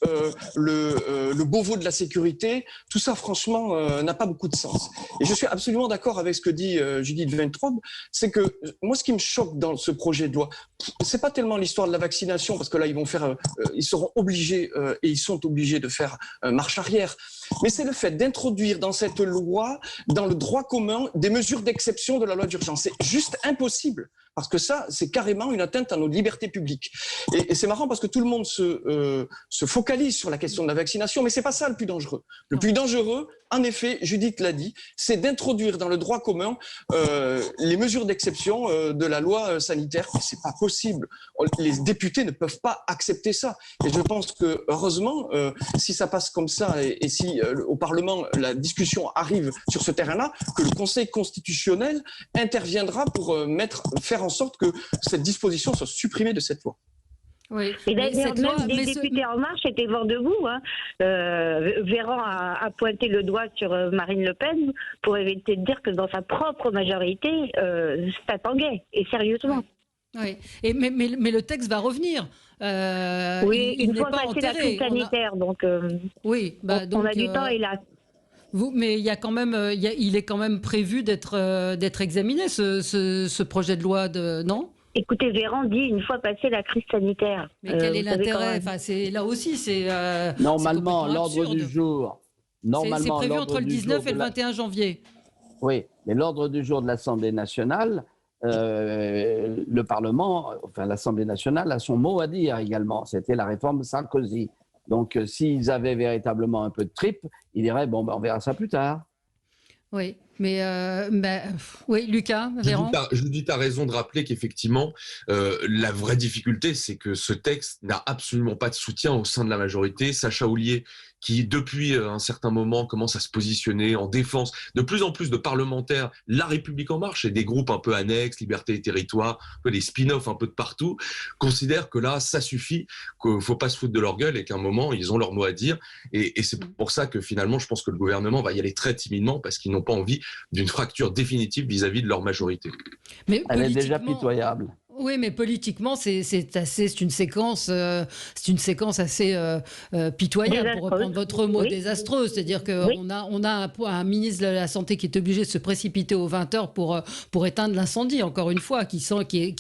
le Beauvau de la sécurité, tout ça, franchement, n'a pas beaucoup de sens. Et je suis absolument d'accord avec ce que dit Judith Weintraub, c'est que moi, ce qui me choque dans ce projet de loi, c'est pas tellement l'histoire de la vaccination, parce que là, ils seront obligés et ils sont obligés de faire marche arrière. mais c'est le fait d'introduire dans cette loi, dans le droit commun, des mesures d'exception de la loi d'urgence. C'est juste impossible. Parce que ça, c'est carrément une atteinte à nos libertés publiques. Et c'est marrant parce que tout le monde se focalise sur la question de la vaccination, mais c'est pas ça le plus dangereux. Le plus dangereux, en effet, Judith l'a dit, c'est d'introduire dans le droit commun les mesures d'exception de la loi sanitaire. Mais c'est pas possible. Les députés ne peuvent pas accepter ça. Et je pense que, heureusement, si ça passe comme ça et si au Parlement la discussion arrive sur ce terrain-là, que le Conseil constitutionnel interviendra pour faire en sorte que cette disposition soit supprimée de cette loi. Oui. Et d'ailleurs, même des députés En Marche étaient vent debout. Hein. Véran a pointé le doigt sur Marine Le Pen pour éviter de dire que dans sa propre majorité, ça tanguait, et sérieusement. Oui. Mais le texte va revenir. Oui, une fois passé la crise sanitaire. Donc, oui, on a du temps, hélas. Mais il y a quand même, il est quand même prévu d'être examiné ce projet de loi, non ? Écoutez, Véran dit une fois passé la crise sanitaire. Mais quel est l'intérêt ? Enfin, là aussi, c'est normalement l'ordre du jour. C'est prévu entre le 19 et le 21 janvier. Oui, mais l'ordre du jour de l'Assemblée nationale, le Parlement, enfin l'Assemblée nationale a son mot à dire également. C'était la réforme Sarkozy. Donc, s'ils avaient véritablement un peu de tripes, ils diraient bon, on verra ça plus tard. Oui, mais oui, Lucas, Véran. Judith a raison de rappeler qu'effectivement, la vraie difficulté, c'est que ce texte n'a absolument pas de soutien au sein de la majorité. Sacha Houlié, qui depuis un certain moment commence à se positionner en défense de plus en plus de parlementaires, La République En Marche et des groupes un peu annexes, Liberté et Territoire, un peu des spin-offs un peu de partout, considèrent que là, ça suffit, qu'il ne faut pas se foutre de leur gueule et qu'à un moment, ils ont leur mot à dire. Et c'est pour ça que finalement, je pense que le gouvernement va y aller très timidement parce qu'ils n'ont pas envie d'une fracture définitive vis-à-vis de leur majorité. Mais elle est déjà pitoyable. Oui, mais politiquement, c'est une séquence assez pitoyable, pour reprendre votre mot, désastreuse. C'est-à-dire qu'on a un ministre de la Santé qui est obligé de se précipiter aux 20h pour éteindre l'incendie, encore une fois, qui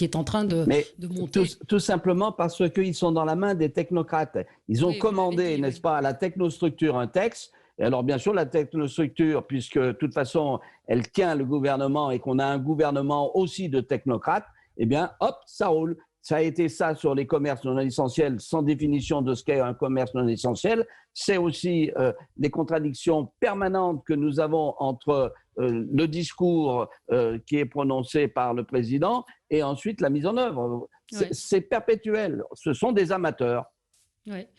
est en train de monter. Tout simplement parce qu'ils sont dans la main des technocrates. Ils ont commandé, n'est-ce pas, à la technostructure un texte. Et alors, bien sûr, la technostructure, puisque de toute façon, elle tient le gouvernement et qu'on a un gouvernement aussi de technocrates, eh bien, hop, ça roule. Ça a été ça sur les commerces non essentiels, sans définition de ce qu'est un commerce non essentiel. C'est aussi les contradictions permanentes que nous avons entre le discours qui est prononcé par le président et ensuite la mise en œuvre. C'est perpétuel. Ce sont des amateurs. Ouais.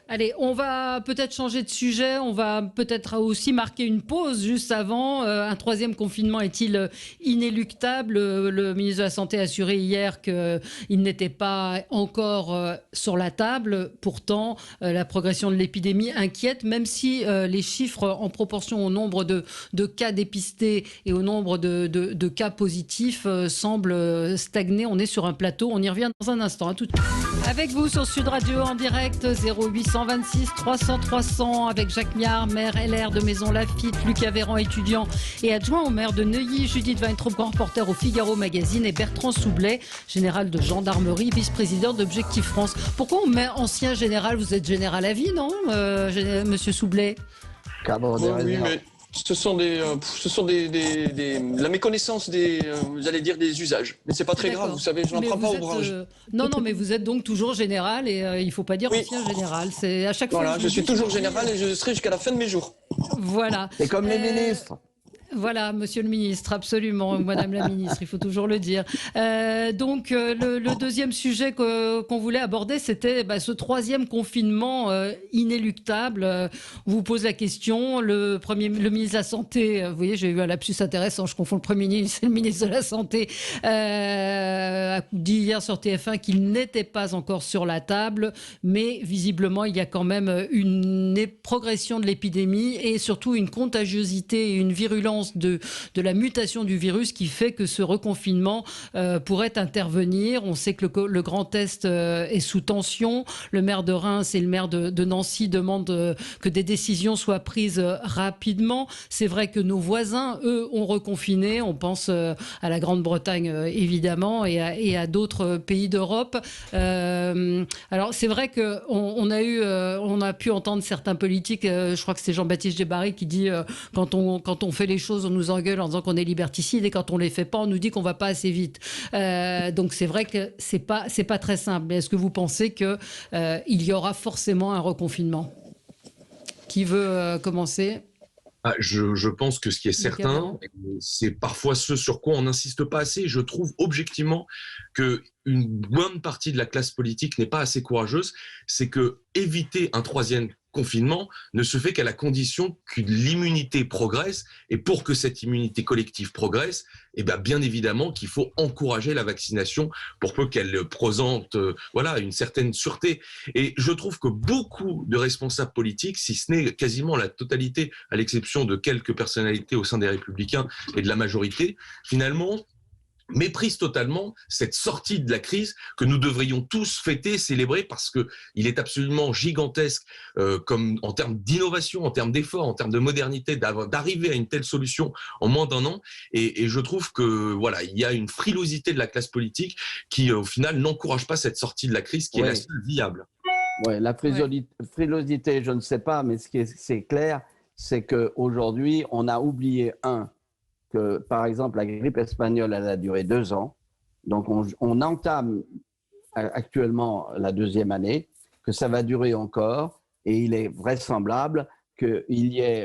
Allez, on va peut-être changer de sujet, on va peut-être aussi marquer une pause juste avant. Un troisième confinement est-il inéluctable ? Le ministre de la Santé a assuré hier qu'il n'était pas encore sur la table. Pourtant, la progression de l'épidémie inquiète, même si les chiffres en proportion au nombre de cas dépistés et au nombre de cas positifs semblent stagner. On est sur un plateau, on y revient dans un instant. À tout de suite. Avec vous sur Sud Radio en direct, 0826 300 300 avec Jacques Miard, maire LR de Maisons-Laffitte, Lucas Véran, étudiant et adjoint au maire de Neuilly, Judith Weintraub, grand reporter au Figaro Magazine, et Bertrand Soublet, général de gendarmerie, vice-président d'Objectif France. Pourquoi on met ancien général ? Vous êtes général à vie, non, monsieur Soublet ? Oui, mais ce sont la méconnaissance des usages. Mais c'est pas très grave, vous savez, je n'en prends pas au branche. Non, mais vous êtes donc toujours général et il faut pas dire ancien général. C'est à chaque fois. Voilà, je suis toujours général et je serai jusqu'à la fin de mes jours. Voilà. C'est comme les ministres. Voilà, monsieur le ministre, absolument, madame la ministre, il faut toujours le dire. Donc, le deuxième sujet qu'on voulait aborder, c'était ce troisième confinement inéluctable. On vous pose la question, le ministre de la Santé, vous voyez, j'ai eu un lapsus intéressant, je confonds le Premier ministre et le ministre de la Santé, a dit hier sur TF1 qu'il n'était pas encore sur la table, mais visiblement, il y a quand même une progression de l'épidémie et surtout une contagiosité et une virulence l'importance de la mutation du virus qui fait que ce reconfinement pourrait intervenir. On sait que le Grand Est est sous tension. Le maire de Reims et le maire de Nancy demandent que des décisions soient prises rapidement. C'est vrai que nos voisins, eux, ont reconfiné. On pense à la Grande-Bretagne, évidemment, et à d'autres pays d'Europe. Alors, c'est vrai qu'on a pu entendre certains politiques, je crois que c'est Jean-Baptiste Djebbari qui dit quand on fait les choses, on nous engueule en disant qu'on est liberticide, et quand on les fait pas, on nous dit qu'on va pas assez vite. Donc c'est vrai que c'est pas très simple. Mais est-ce que vous pensez que il y aura forcément un reconfinement? Qui veut commencer? Je pense que ce qui est certain, c'est parfois ce sur quoi on n'insiste pas assez. Je trouve objectivement qu'une bonne partie de la classe politique n'est pas assez courageuse. C'est que éviter un troisième confinement ne se fait qu'à la condition que l'immunité progresse. Et pour que cette immunité collective progresse, bien évidemment qu'il faut encourager la vaccination pour peu qu'elle présente une certaine sûreté. Et je trouve que beaucoup de responsables politiques, si ce n'est quasiment la totalité, à l'exception de quelques personnalités au sein des Républicains et de la majorité, finalement, méprise totalement cette sortie de la crise que nous devrions tous fêter, célébrer, parce qu'il est absolument gigantesque comme en termes d'innovation, en termes d'efforts, en termes de modernité, d'arriver à une telle solution en moins d'1 an. Et je trouve que il y a une frilosité de la classe politique qui, au final, n'encourage pas cette sortie de la crise qui est la seule viable. Oui, la frilosité, je ne sais pas, mais c'est clair, c'est qu'aujourd'hui, on a oublié que, par exemple, la grippe espagnole, elle a duré 2 ans. Donc, on entame actuellement la 2e année, que ça va durer encore. Et il est vraisemblable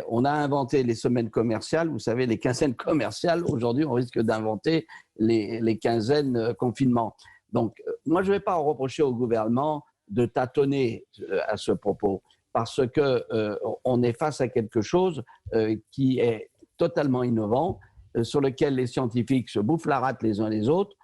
on a inventé les semaines commerciales, vous savez, les quinzaines commerciales. Aujourd'hui, on risque d'inventer les quinzaines confinement. Donc, moi, je ne vais pas reprocher au gouvernement de tâtonner à ce propos, parce qu'on est face à quelque chose qui est totalement innovant, sur lequel les scientifiques se bouffent la rate les uns les autres,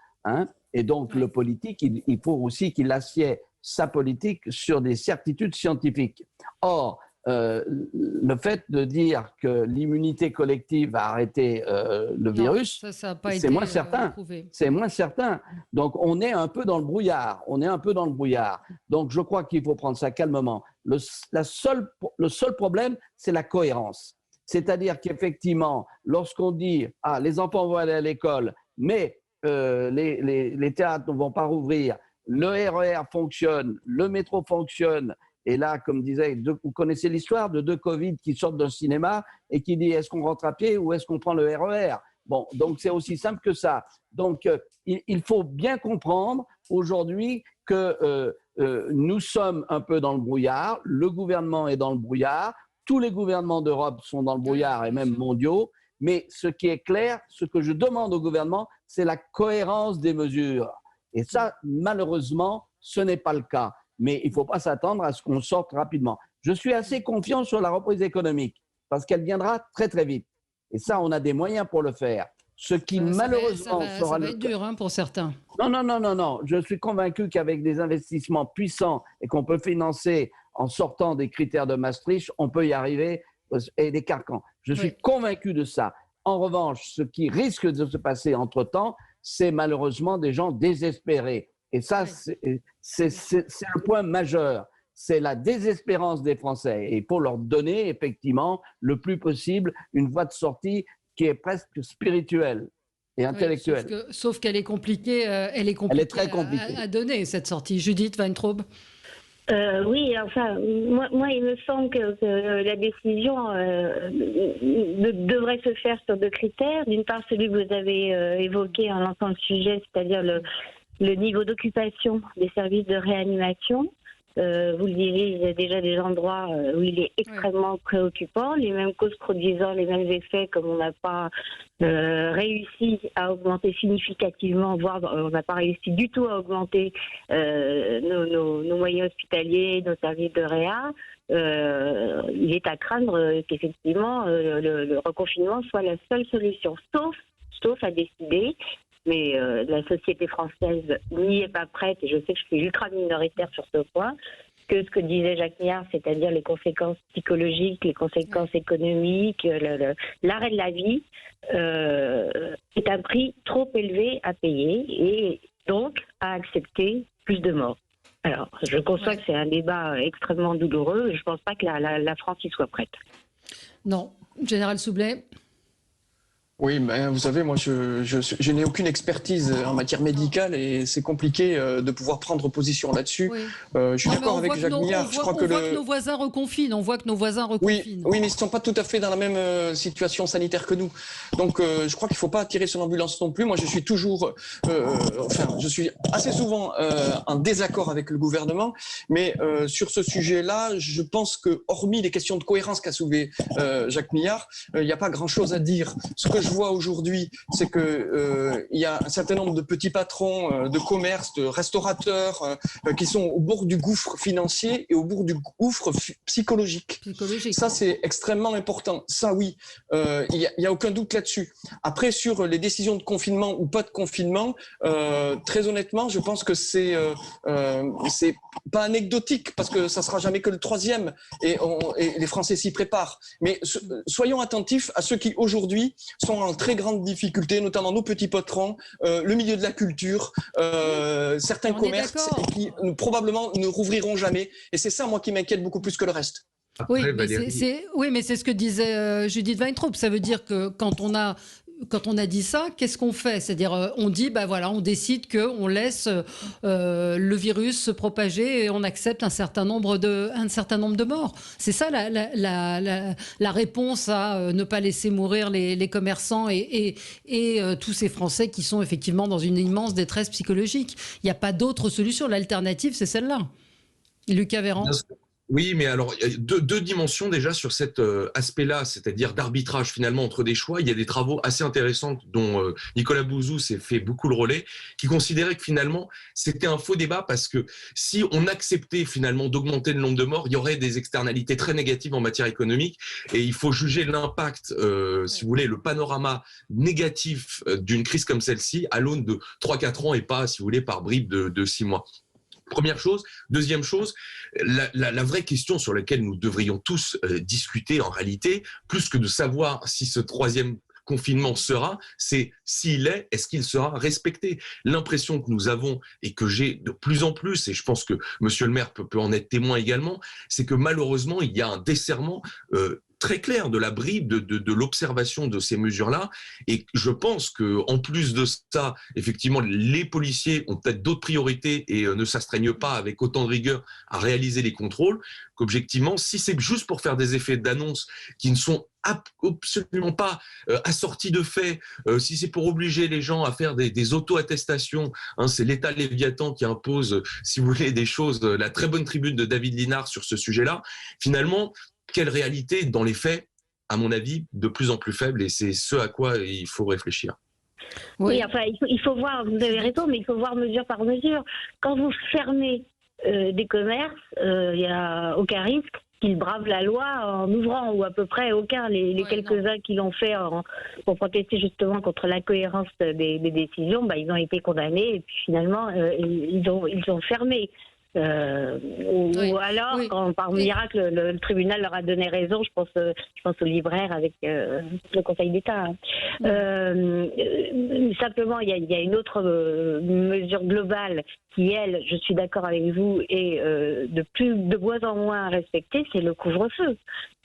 et donc le politique, il faut aussi qu'il assied sa politique sur des certitudes scientifiques. Or, le fait de dire que l'immunité collective va arrêter le virus, c'est moins certain. C'est moins certain. Donc, on est un peu dans le brouillard. Donc, je crois qu'il faut prendre ça calmement. Le seul problème, c'est la cohérence. C'est-à-dire qu'effectivement, lorsqu'on dit « les enfants vont aller à l'école, mais les théâtres ne vont pas rouvrir, le RER fonctionne, le métro fonctionne », et là, comme disait, vous connaissez l'histoire de 2 Covid qui sortent d'un cinéma et qui disent « est-ce qu'on rentre à pied ou est-ce qu'on prend le RER ?» Bon, donc c'est aussi simple que ça. Donc, il faut bien comprendre aujourd'hui que nous sommes un peu dans le brouillard, le gouvernement est dans le brouillard, tous les gouvernements d'Europe sont dans le brouillard et même mondiaux, mais ce qui est clair, ce que je demande au gouvernement, c'est la cohérence des mesures. Et ça, malheureusement, ce n'est pas le cas. Mais il ne faut pas s'attendre à ce qu'on sorte rapidement. Je suis assez confiant sur la reprise économique, parce qu'elle viendra très très vite. Et ça, on a des moyens pour le faire. Ce qui malheureusement sera... Ça va être dur pour certains. Non. Je suis convaincu qu'avec des investissements puissants et qu'on peut financer en sortant des critères de Maastricht, on peut y arriver, et des carcans. Je suis convaincu de ça. En revanche, ce qui risque de se passer entre-temps, c'est malheureusement des gens désespérés. Et ça, c'est un point majeur. C'est la désespérance des Français. Et il faut leur donner, effectivement, le plus possible, une voie de sortie qui est presque spirituelle et intellectuelle. Sauf qu'elle est compliquée, elle est très compliquée à donner, cette sortie. Judith Weintraub. Oui, enfin, moi, il me semble que la décision devrait se faire sur 2 critères. D'une part, celui que vous avez évoqué en lançant le sujet, c'est-à-dire le niveau d'occupation des services de réanimation. Vous le disiez, il y a déjà des endroits où il est extrêmement préoccupant, les mêmes causes produisant les mêmes effets, comme on n'a pas réussi à augmenter significativement, voire on n'a pas réussi du tout à augmenter nos moyens hospitaliers, nos services de réa. Il est à craindre qu'effectivement le reconfinement soit la seule solution, sauf à décider. Mais la société française n'y est pas prête, et je sais que je suis ultra minoritaire sur ce point, que ce que disait Jacques Millard, c'est-à-dire les conséquences psychologiques, les conséquences économiques, l'arrêt de la vie, est un prix trop élevé à payer et donc à accepter plus de morts. Alors, je conçois que c'est un débat extrêmement douloureux et je ne pense pas que la France y soit prête. Non. Général Soublet. Oui, mais vous savez, moi, je n'ai aucune expertise en matière médicale et c'est compliqué de pouvoir prendre position là-dessus. Oui. Je suis d'accord avec Jacques Millard. On voit que nos voisins reconfinent. Oui, mais ils ne sont pas tout à fait dans la même situation sanitaire que nous. Donc, je crois qu'il ne faut pas tirer sur l'ambulance non plus. Moi, je suis toujours, je suis assez souvent en désaccord avec le gouvernement, mais sur ce sujet-là, je pense que, hormis les questions de cohérence qu'a soulevé Jacques Millard, il n'y a pas grand-chose à dire. Ce que je vois aujourd'hui, c'est que il y a un certain nombre de petits patrons de commerce, de restaurateurs, qui sont au bord du gouffre financier et au bord du gouffre psychologique. Ça, c'est extrêmement important. Ça, oui, il y a aucun doute là-dessus. Après, sur les décisions de confinement ou pas de confinement, très honnêtement, je pense que c'est pas anecdotique parce que ça sera jamais que le 3e et les Français s'y préparent. Mais soyons attentifs à ceux qui aujourd'hui sont en très grande difficulté, notamment nos petits patrons, le milieu de la culture, certains commerces qui probablement ne rouvriront jamais. Et c'est ça, moi, qui m'inquiète beaucoup plus que le reste. Oui, mais c'est ce que disait Judith Weintraub. Ça veut dire que quand on a dit ça, qu'est-ce qu'on fait? C'est-à-dire, on dit, on décide qu'on laisse le virus se propager et on accepte un certain nombre de morts. C'est ça la réponse à ne pas laisser mourir les commerçants et tous ces Français qui sont effectivement dans une immense détresse psychologique. Il n'y a pas d'autre solution. L'alternative, c'est celle-là. Lucas Véran. Oui, mais alors, il y a deux dimensions déjà sur cet aspect-là, c'est-à-dire d'arbitrage finalement entre des choix. Il y a des travaux assez intéressants dont Nicolas Bouzou s'est fait beaucoup le relais, qui considérait que finalement, c'était un faux débat parce que si on acceptait finalement d'augmenter le nombre de morts, il y aurait des externalités très négatives en matière économique et il faut juger l'impact, si vous voulez, le panorama négatif d'une crise comme celle-ci à l'aune de 3-4 ans et pas, si vous voulez, par bribes de 6 mois. Première chose. Deuxième chose, la vraie question sur laquelle nous devrions tous discuter en réalité, plus que de savoir si ce 3e confinement sera, c'est s'il est, est-ce qu'il sera respecté? L'impression que nous avons et que j'ai de plus en plus, et je pense que monsieur le maire peut en être témoin également, c'est que malheureusement, il y a un desserrement très clair de la bribe, de l'observation de ces mesures-là. Et je pense qu'en plus de ça, effectivement, les policiers ont peut-être d'autres priorités et ne s'astreignent pas avec autant de rigueur à réaliser les contrôles, qu'objectivement, si c'est juste pour faire des effets d'annonce qui ne sont absolument pas assortis de faits, si c'est pour obliger les gens à faire des auto-attestations, c'est l'État Léviathan qui impose, si vous voulez, des choses, la très bonne tribune de David Linard sur ce sujet-là, finalement, quelle réalité, dans les faits, à mon avis, de plus en plus faible, et c'est ce à quoi il faut réfléchir. Oui, enfin, il faut voir, vous avez raison, mais il faut voir mesure par mesure. Quand vous fermez des commerces, il n'y a aucun risque qu'ils bravent la loi en ouvrant, ou à peu près aucun. Les quelques-uns qui l'ont fait pour protester justement contre l'incohérence des décisions, ils ont été condamnés et puis finalement, ils ont fermé. Ou alors, quand par miracle le tribunal leur a donné raison, je pense aux libraires avec le Conseil d'État. Simplement, il y a une autre mesure globale qui, elle, je suis d'accord avec vous, est de moins en moins respectée, c'est le couvre-feu.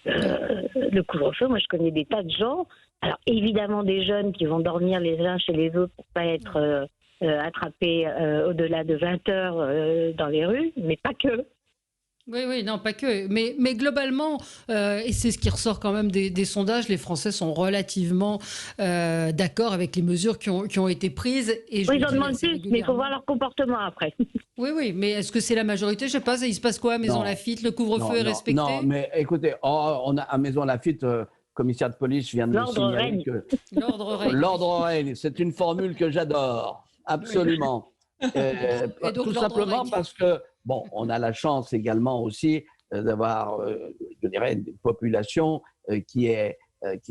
Le couvre-feu, moi je connais des tas de gens, alors évidemment des jeunes qui vont dormir les uns chez les autres pour pas être attrapés au-delà de 20 heures dans les rues, mais pas que. Oui, non, pas que. Mais globalement, et c'est ce qui ressort quand même des sondages, les Français sont relativement d'accord avec les mesures qui ont été prises. Et ils en demandent plus, mais il faut voir leur comportement après. Oui, mais est-ce que c'est la majorité? Je ne sais pas, il se passe quoi à Maison Lafitte? Le couvre-feu est respecté? Non, mais écoutez, on a à Maison Lafitte... commissaire de police vient de me signaler que l'ordre règne, c'est une formule que j'adore, absolument. Tout simplement parce que, on a la chance également aussi d'avoir, je dirais, une population qui est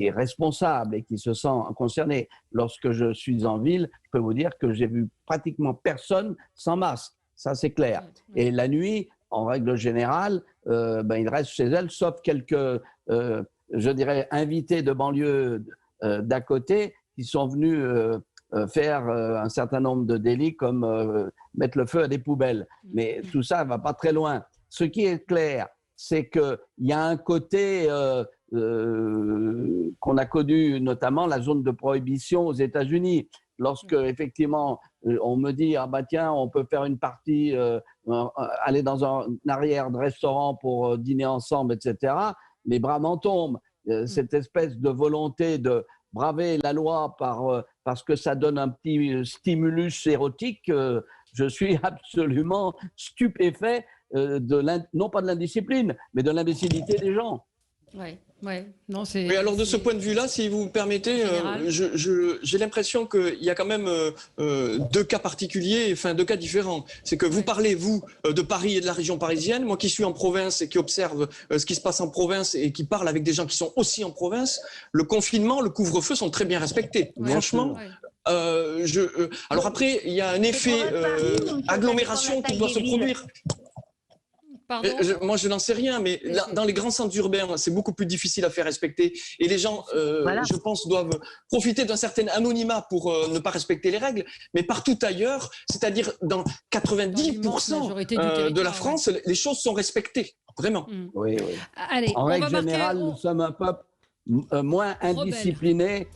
responsable et qui se sent concernée. Lorsque je suis en ville, je peux vous dire que j'ai vu pratiquement personne sans masque, ça c'est clair. Et la nuit, en règle générale, ils restent chez elles, sauf quelques, je dirais, invités de banlieue d'à côté qui sont venus faire un certain nombre de délits comme mettre le feu à des poubelles. Mais tout ça ne va pas très loin. Ce qui est clair, c'est qu'il y a un côté qu'on a connu, notamment la zone de prohibition aux États-Unis. Lorsque, effectivement, on me dit « Ah bah tiens, on peut faire une partie, aller dans un arrière de restaurant pour dîner ensemble, etc. », les bras m'en tombent. Cette espèce de volonté de braver la loi parce que ça donne un petit stimulus érotique, je suis absolument stupéfait non pas de l'indiscipline, mais de l'imbécilité des gens. Oui, ouais. Non, c'est. Oui, alors de ce point de vue-là, si vous me permettez, j'ai l'impression qu'il y a quand même deux cas particuliers, enfin deux cas différents. C'est que vous parlez, vous, de Paris et de la région parisienne. Moi qui suis en province et qui observe ce qui se passe en province et qui parle avec des gens qui sont aussi en province, le confinement, le couvre-feu sont très bien respectés. Ouais, franchement. Ouais. Alors après, il y a un effet agglomération qui doit se produire. Moi, je n'en sais rien, mais là, dans les grands centres urbains, c'est beaucoup plus difficile à faire respecter. Et les gens, je pense, doivent profiter d'un certain anonymat pour ne pas respecter les règles. Mais partout ailleurs, c'est-à-dire dans 90% de la France, les choses sont respectées. Vraiment. Oui. Allez, en règle générale, nous sommes un peuple moins indiscipliné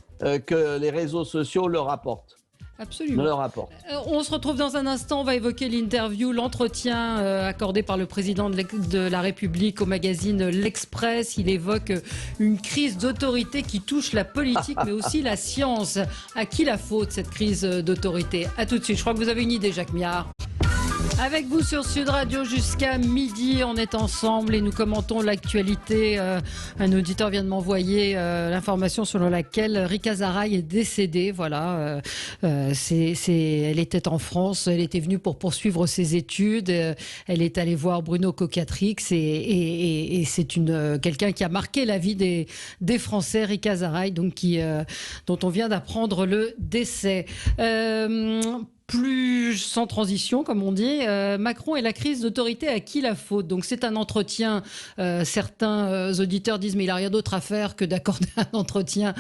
que les réseaux sociaux le rapportent. Absolument. Le rapport. On se retrouve dans un instant. On va évoquer l'interview, l'entretien accordé par le président de la République au magazine L'Express. Il évoque une crise d'autorité qui touche la politique, mais aussi la science. À qui la faute, cette crise d'autorité? À tout de suite. Je crois que vous avez une idée, Jacques Miard. Avec vous sur Sud Radio jusqu'à midi, on est ensemble et nous commentons l'actualité. Un auditeur vient de m'envoyer l'information selon laquelle Rika Zaraï est décédée. Voilà, elle était en France, elle était venue pour poursuivre ses études. Elle est allée voir Bruno Coquatrix et c'est quelqu'un qui a marqué la vie des Français, Rika Zaraï, donc dont on vient d'apprendre le décès. Plus sans transition, comme on dit, Macron et la crise d'autorité, à qui la faute? Donc c'est un entretien, certains auditeurs disent mais il n'a rien d'autre à faire que d'accorder un entretien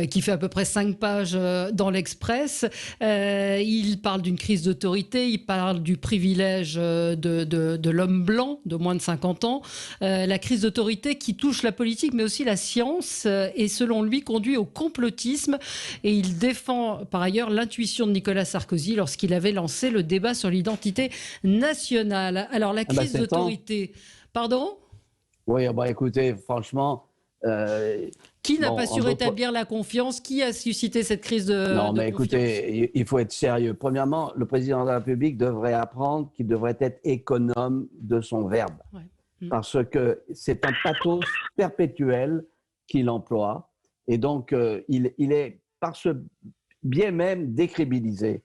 qui fait à peu près 5 pages dans l'Express. Il parle d'une crise d'autorité, il parle du privilège de l'homme blanc de moins de 50 ans. La crise d'autorité qui touche la politique mais aussi la science et selon lui conduit au complotisme, et il défend par ailleurs l'intuition de Nicolas Sarkozy lorsqu'il avait lancé le débat sur l'identité nationale. Alors la crise d'autorité... Pardon ? Oui, écoutez, franchement... Qui n'a pas su rétablir la confiance? Qui a suscité cette crise de confiance? Écoutez, il faut être sérieux. Premièrement, le président de la République devrait apprendre qu'il devrait être économe de son verbe. Ouais. Parce que c'est un pathos perpétuel qu'il emploie. Et donc, il est par ce biais même décrédibilisé.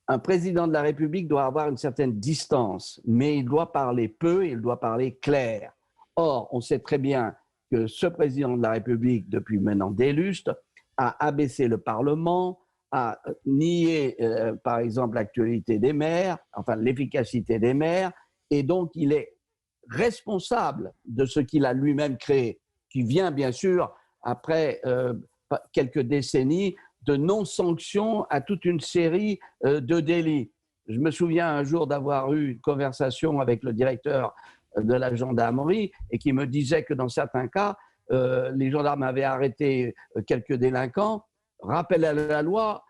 Un président de la République doit avoir une certaine distance, mais il doit parler peu et il doit parler clair. Or, on sait très bien que ce président de la République, depuis maintenant des lustres, a abaissé le Parlement, a nié, par exemple, l'actualité des maires, enfin l'efficacité des maires, et donc il est responsable de ce qu'il a lui-même créé, qui vient bien sûr après quelques décennies de non-sanction à toute une série de délits. Je me souviens un jour d'avoir eu une conversation avec le directeur de la gendarmerie et qui me disait que dans certains cas, les gendarmes avaient arrêté quelques délinquants. Rappel à la loi,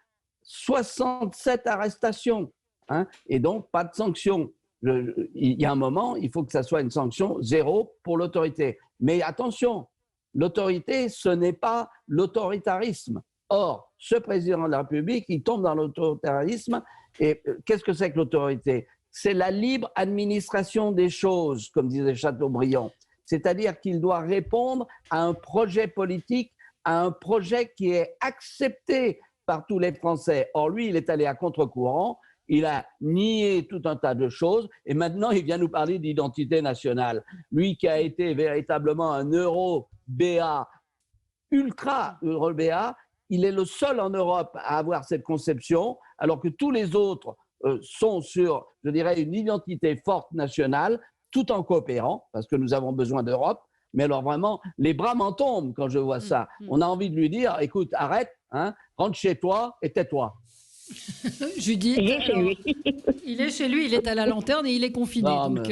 67 arrestations, hein, et donc pas de sanction. Il y a un moment, il faut que ça soit une sanction zéro pour l'autorité. Mais attention, l'autorité, ce n'est pas l'autoritarisme. Or, ce président de la République, il tombe dans l'autoritarisme. Et qu'est-ce que c'est que l'autorité? C'est la libre administration des choses, comme disait Chateaubriand. C'est-à-dire qu'il doit répondre à un projet politique, à un projet qui est accepté par tous les Français. Or, lui, il est allé à contre-courant, il a nié tout un tas de choses et maintenant, il vient nous parler d'identité nationale. Lui qui a été véritablement un euro-BA, ultra-euro-BA, il est le seul en Europe à avoir cette conception, alors que tous les autres sont sur, je dirais, une identité forte nationale. tout en coopérant, parce que nous avons besoin d'Europe. Mais alors vraiment, les bras m'en tombent quand je vois ça. On a envie de lui dire, écoute, arrête, hein, rentre chez toi et tais-toi. Judith, il est chez lui, il est à la lanterne et il est confiné. Non, donc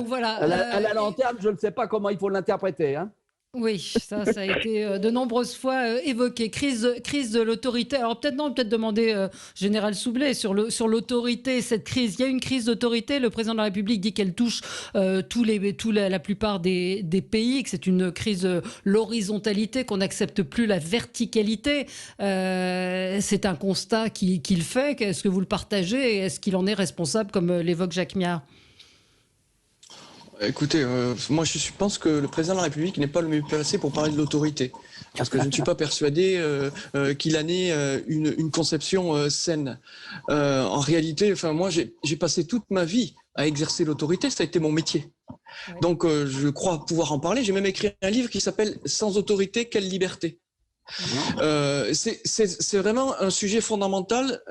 voilà. À la lanterne, je ne sais pas comment il faut l'interpréter. Hein. Oui, ça a été de nombreuses fois évoqué. Crise de l'autorité. Alors peut-être demander Général Soublet sur l'autorité, cette crise. Il y a une crise d'autorité. Le président de la République dit qu'elle touche la plupart des pays, que c'est une crise l'horizontalité, qu'on n'accepte plus la verticalité. C'est un constat qu'il fait. Est-ce que vous le partagez et est-ce qu'il en est responsable, comme l'évoque Jacques Miard ? Écoutez, moi je pense que le président de la République n'est pas le mieux placé pour parler de l'autorité. Parce que je ne suis pas persuadé qu'il en ait une conception saine. En réalité, moi j'ai passé toute ma vie à exercer l'autorité, ça a été mon métier. Ouais. Donc je crois pouvoir en parler. J'ai même écrit un livre qui s'appelle « Sans autorité, quelle liberté ?» C'est vraiment un sujet fondamental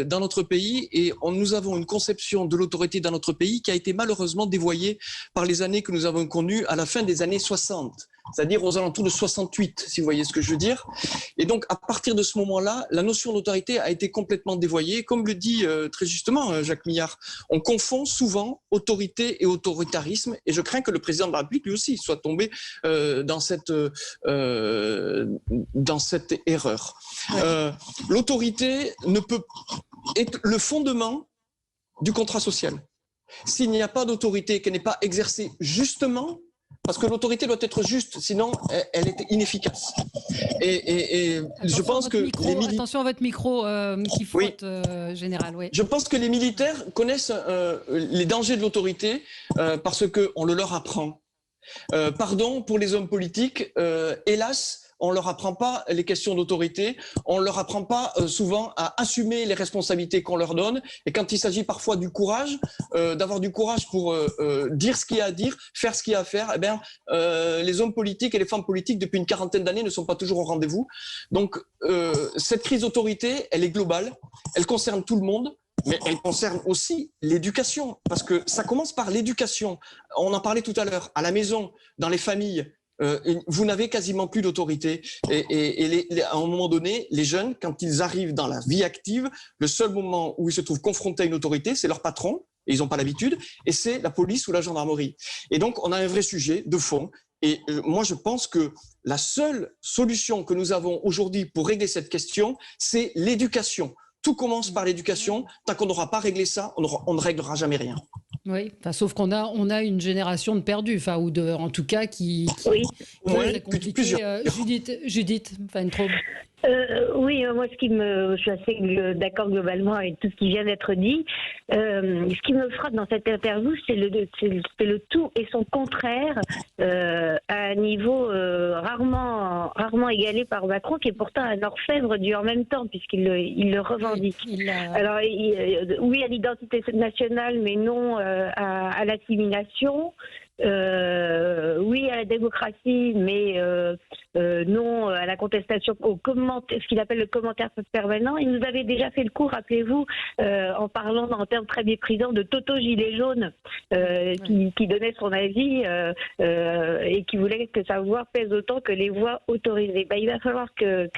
dans notre pays et nous avons une conception de l'autorité dans notre pays qui a été malheureusement dévoyée par les années que nous avons connues à la fin des années 60, c'est-à-dire aux alentours de 68, si vous voyez ce que je veux dire. Et donc, à partir de ce moment-là, la notion d'autorité a été complètement dévoyée. Comme le dit très justement Jacques Miard, on confond souvent autorité et autoritarisme et je crains que le président de la République, lui aussi, soit tombé dans cette erreur. L'autorité est le fondement du contrat social. S'il n'y a pas d'autorité, qu'elle n'est pas exercée justement, parce que l'autorité doit être juste, sinon elle est inefficace. Et je pense que attention à votre micro qui frotte, Général. Oui. Je pense que les militaires connaissent les dangers de l'autorité parce qu'on le leur apprend. Pardon pour les hommes politiques, hélas. On ne leur apprend pas les questions d'autorité, on ne leur apprend pas souvent à assumer les responsabilités qu'on leur donne. Et quand il s'agit parfois du courage, d'avoir du courage pour dire ce qu'il y a à dire, faire ce qu'il y a à faire, eh bien, les hommes politiques et les femmes politiques, depuis une quarantaine d'années, ne sont pas toujours au rendez-vous. Donc, cette crise d'autorité, elle est globale, elle concerne tout le monde. Mais elle concerne aussi l'éducation, parce que ça commence par l'éducation. On en parlait tout à l'heure, à la maison, dans les familles. Vous n'avez quasiment plus d'autorité et à un moment donné, les jeunes, quand ils arrivent dans la vie active, le seul moment où ils se trouvent confrontés à une autorité, c'est leur patron, et ils n'ont pas l'habitude, et c'est la police ou la gendarmerie. Et donc, on a un vrai sujet de fond. Et moi, je pense que la seule solution que nous avons aujourd'hui pour régler cette question, c'est l'éducation. Tout commence par l'éducation. Tant qu'on n'aura pas réglé ça, on ne réglera jamais rien. Oui, sauf qu'on a une génération de perdus, ou en tout cas qui est compliqué. Judith Weintraub. Oui, moi, je suis assez d'accord globalement avec tout ce qui vient d'être dit. Ce qui me frappe dans cette interview, c'est le tout et son contraire à un niveau rarement égalé par Macron, qui est pourtant un orfèvre du en même temps, puisqu'il le revendique. Alors, oui à l'identité nationale, mais non à l'assimilation. Oui à la démocratie, mais non à la contestation, ce qu'il appelle le commentaire permanent. Il nous avait déjà fait le coup, rappelez-vous, en parlant en termes très méprisants de Toto Gilet jaune, qui donnait son avis et qui voulait que sa voix pèse autant que les voix autorisées. Il va falloir que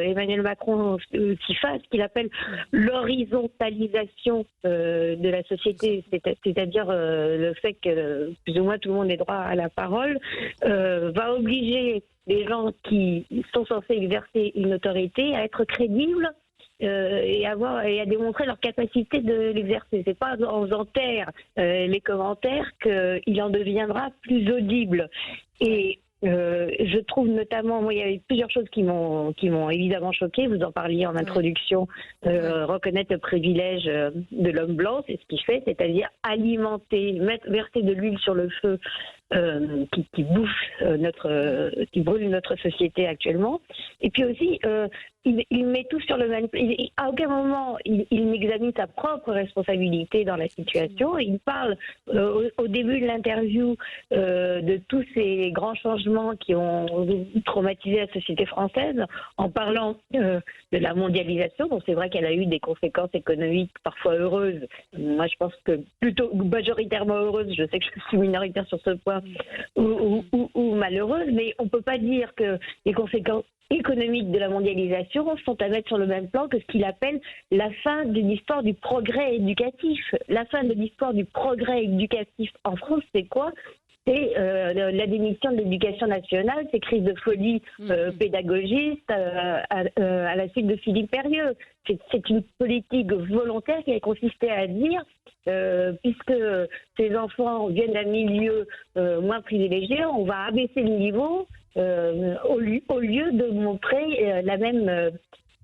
Emmanuel Macron s'y fasse, ce qu'il appelle l'horizontalisation de la société, c'est-à-dire le fait que plus ou moins tout le monde ait droit à la parole, va obliger les gens qui sont censés exercer une autorité à être crédibles et à démontrer leur capacité de l'exercer. C'est pas en faisant taire les commentaires qu'il en deviendra plus audible. Et je trouve notamment, moi, il y avait plusieurs choses qui m'ont évidemment choquée. Vous en parliez en introduction, reconnaître le privilège de l'homme blanc, c'est ce qu'il fait, c'est-à-dire alimenter, verser de l'huile sur le feu qui brûle notre société actuellement. Et puis aussi il met tout sur le même plan. À aucun moment, il n'examine sa propre responsabilité dans la situation. Il parle au début de l'interview de tous ces grands changements qui ont traumatisé la société française, en parlant de la mondialisation. Donc c'est vrai qu'elle a eu des conséquences économiques parfois heureuses. Moi, je pense que plutôt majoritairement heureuses. Je sais que je suis minoritaire sur ce point, ou malheureuses, mais on ne peut pas dire que les conséquences économiques de la mondialisation sont à mettre sur le même plan que ce qu'il appelle la fin de l'histoire du progrès éducatif. La fin de l'histoire du progrès éducatif en France, c'est quoi ? C'est la démission de l'éducation nationale, ces crises de folie pédagogistes à la suite de Philippe Perrieux. C'est une politique volontaire qui a consisté à dire, puisque ces enfants viennent d'un milieu moins privilégié, on va abaisser le niveau au lieu de montrer la même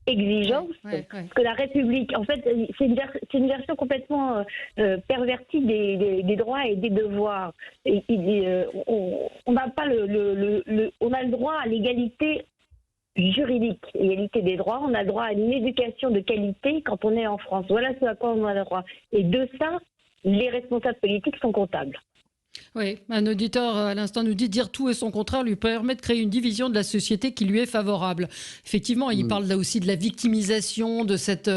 exigence. Parce que la République, en fait, c'est une version complètement pervertie des droits et des devoirs. On n'a pas on a le droit à l'égalité juridique, égalité des droits. On a le droit à une éducation de qualité quand on est en France. Voilà ce à quoi on a le droit. Et de ça, les responsables politiques sont comptables. Oui, un auditeur à l'instant nous dit dire tout et son contraire lui permet de créer une division de la société qui lui est favorable. Effectivement, il parle là aussi de la victimisation, de cette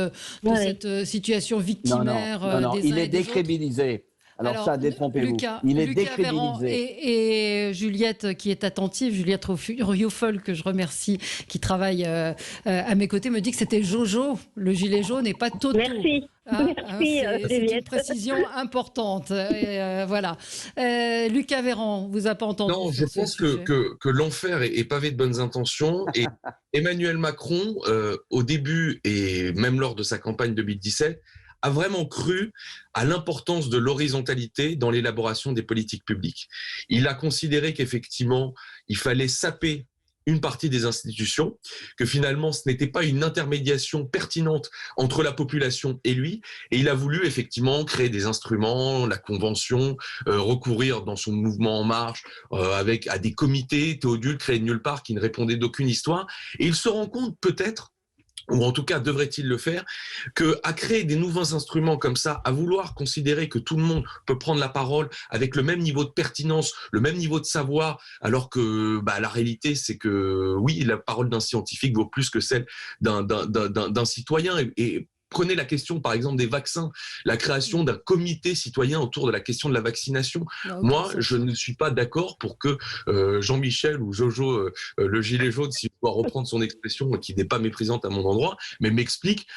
situation victimaire. Non, il est décrédibilisé. Alors ça, détrompez-vous. Il est décrédibilisé. Et Juliette, qui est attentive, Juliette Rioufol, que je remercie, qui travaille à mes côtés, me dit que c'était Jojo, le gilet jaune, et pas Toto. Merci. Merci, c'est une précision importante. Voilà. Lucas Véran, vous a pas entendu. Non, je pense que l'enfer est pavé de bonnes intentions. Et Emmanuel Macron, au début et même lors de sa campagne 2017, a vraiment cru à l'importance de l'horizontalité dans l'élaboration des politiques publiques. Il a considéré qu'effectivement, il fallait saper une partie des institutions, que finalement, ce n'était pas une intermédiation pertinente entre la population et lui, et il a voulu effectivement créer des instruments, la convention, recourir dans son mouvement En Marche à des comités, Théodule créé de nulle part qui ne répondaient d'aucune histoire, et il se rend compte peut-être, ou en tout cas devrait-il le faire, qu'à créer des nouveaux instruments comme ça, à vouloir considérer que tout le monde peut prendre la parole avec le même niveau de pertinence, le même niveau de savoir, alors que la réalité c'est que oui, la parole d'un scientifique vaut plus que celle d'un citoyen. Et prenez la question, par exemple, des vaccins, la création d'un comité citoyen autour de la question de la vaccination. Moi, je ne suis pas d'accord pour que Jean-Michel ou Jojo, le gilet jaune, si je dois reprendre son expression, qui n'est pas méprisante à mon endroit, mais m'explique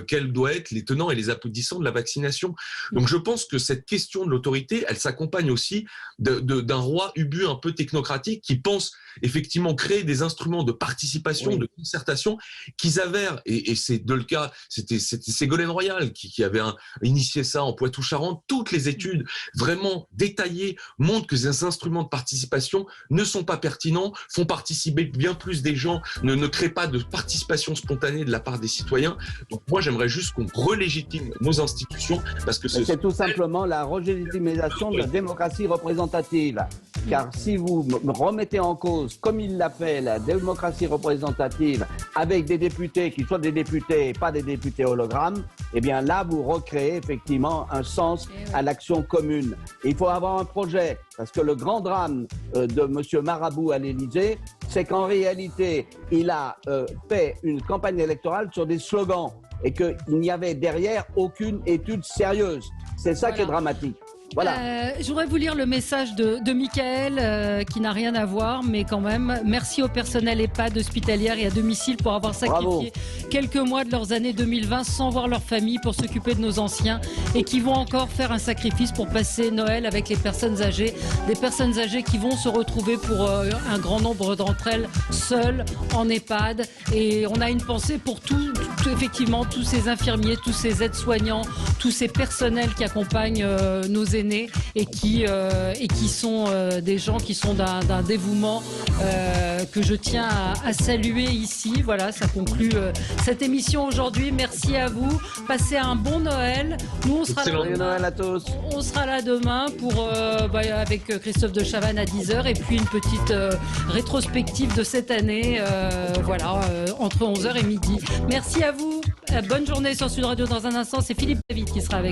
quels doivent être les tenants et les aboutissants de la vaccination. Donc, je pense que cette question de l'autorité, elle s'accompagne aussi d'un roi ubu un peu technocratique qui pense effectivement créer des instruments de participation, de concertation, qui s'avèrent, et c'est de le cas, c'était Ségolène Royal qui avait initié ça en Poitou-Charentes. Toutes les études vraiment détaillées montrent que ces instruments de participation ne sont pas pertinents, font participer bien plus des gens, ne créent pas de participation spontanée de la part des citoyens. Donc moi, j'aimerais juste qu'on relégitime nos institutions, parce que c'est tout simplement la relégitimisation de la démocratie représentative. Car si vous remettez en cause, comme il l'a fait, la démocratie représentative avec des députés qui soient des députés et pas des députés hologrammes, eh bien là, vous recréez effectivement un sens à l'action commune. Et il faut avoir un projet, parce que le grand drame de M. Marabout à l'Élysée, c'est qu'en réalité, il a fait une campagne électorale sur des slogans et qu'il n'y avait derrière aucune étude sérieuse. C'est ça qui est dramatique. Voilà. Je voudrais vous lire le message de Michael qui n'a rien à voir, mais quand même, merci au personnel EHPAD, hospitalière et à domicile pour avoir sacrifié quelques mois de leurs années 2020 sans voir leur famille pour s'occuper de nos anciens et qui vont encore faire un sacrifice pour passer Noël avec les personnes âgées. Des personnes âgées qui vont se retrouver pour un grand nombre d'entre elles seules en EHPAD. Et on a une pensée pour tous effectivement tous ces infirmiers, tous ces aides-soignants, tous ces personnels qui accompagnent nos aînés et qui sont des gens qui sont d'un dévouement que je tiens à saluer ici. Voilà, ça conclut cette émission aujourd'hui. Merci à vous. Passez un bon Noël. Nous, on sera là Noël à tous. On sera là demain pour avec Christophe de Chavannes à 10h et puis une petite rétrospective de cette année entre 11h et midi. Merci à vous. Bonne journée sur Sud Radio. Dans un instant, c'est Philippe David qui sera avec vous.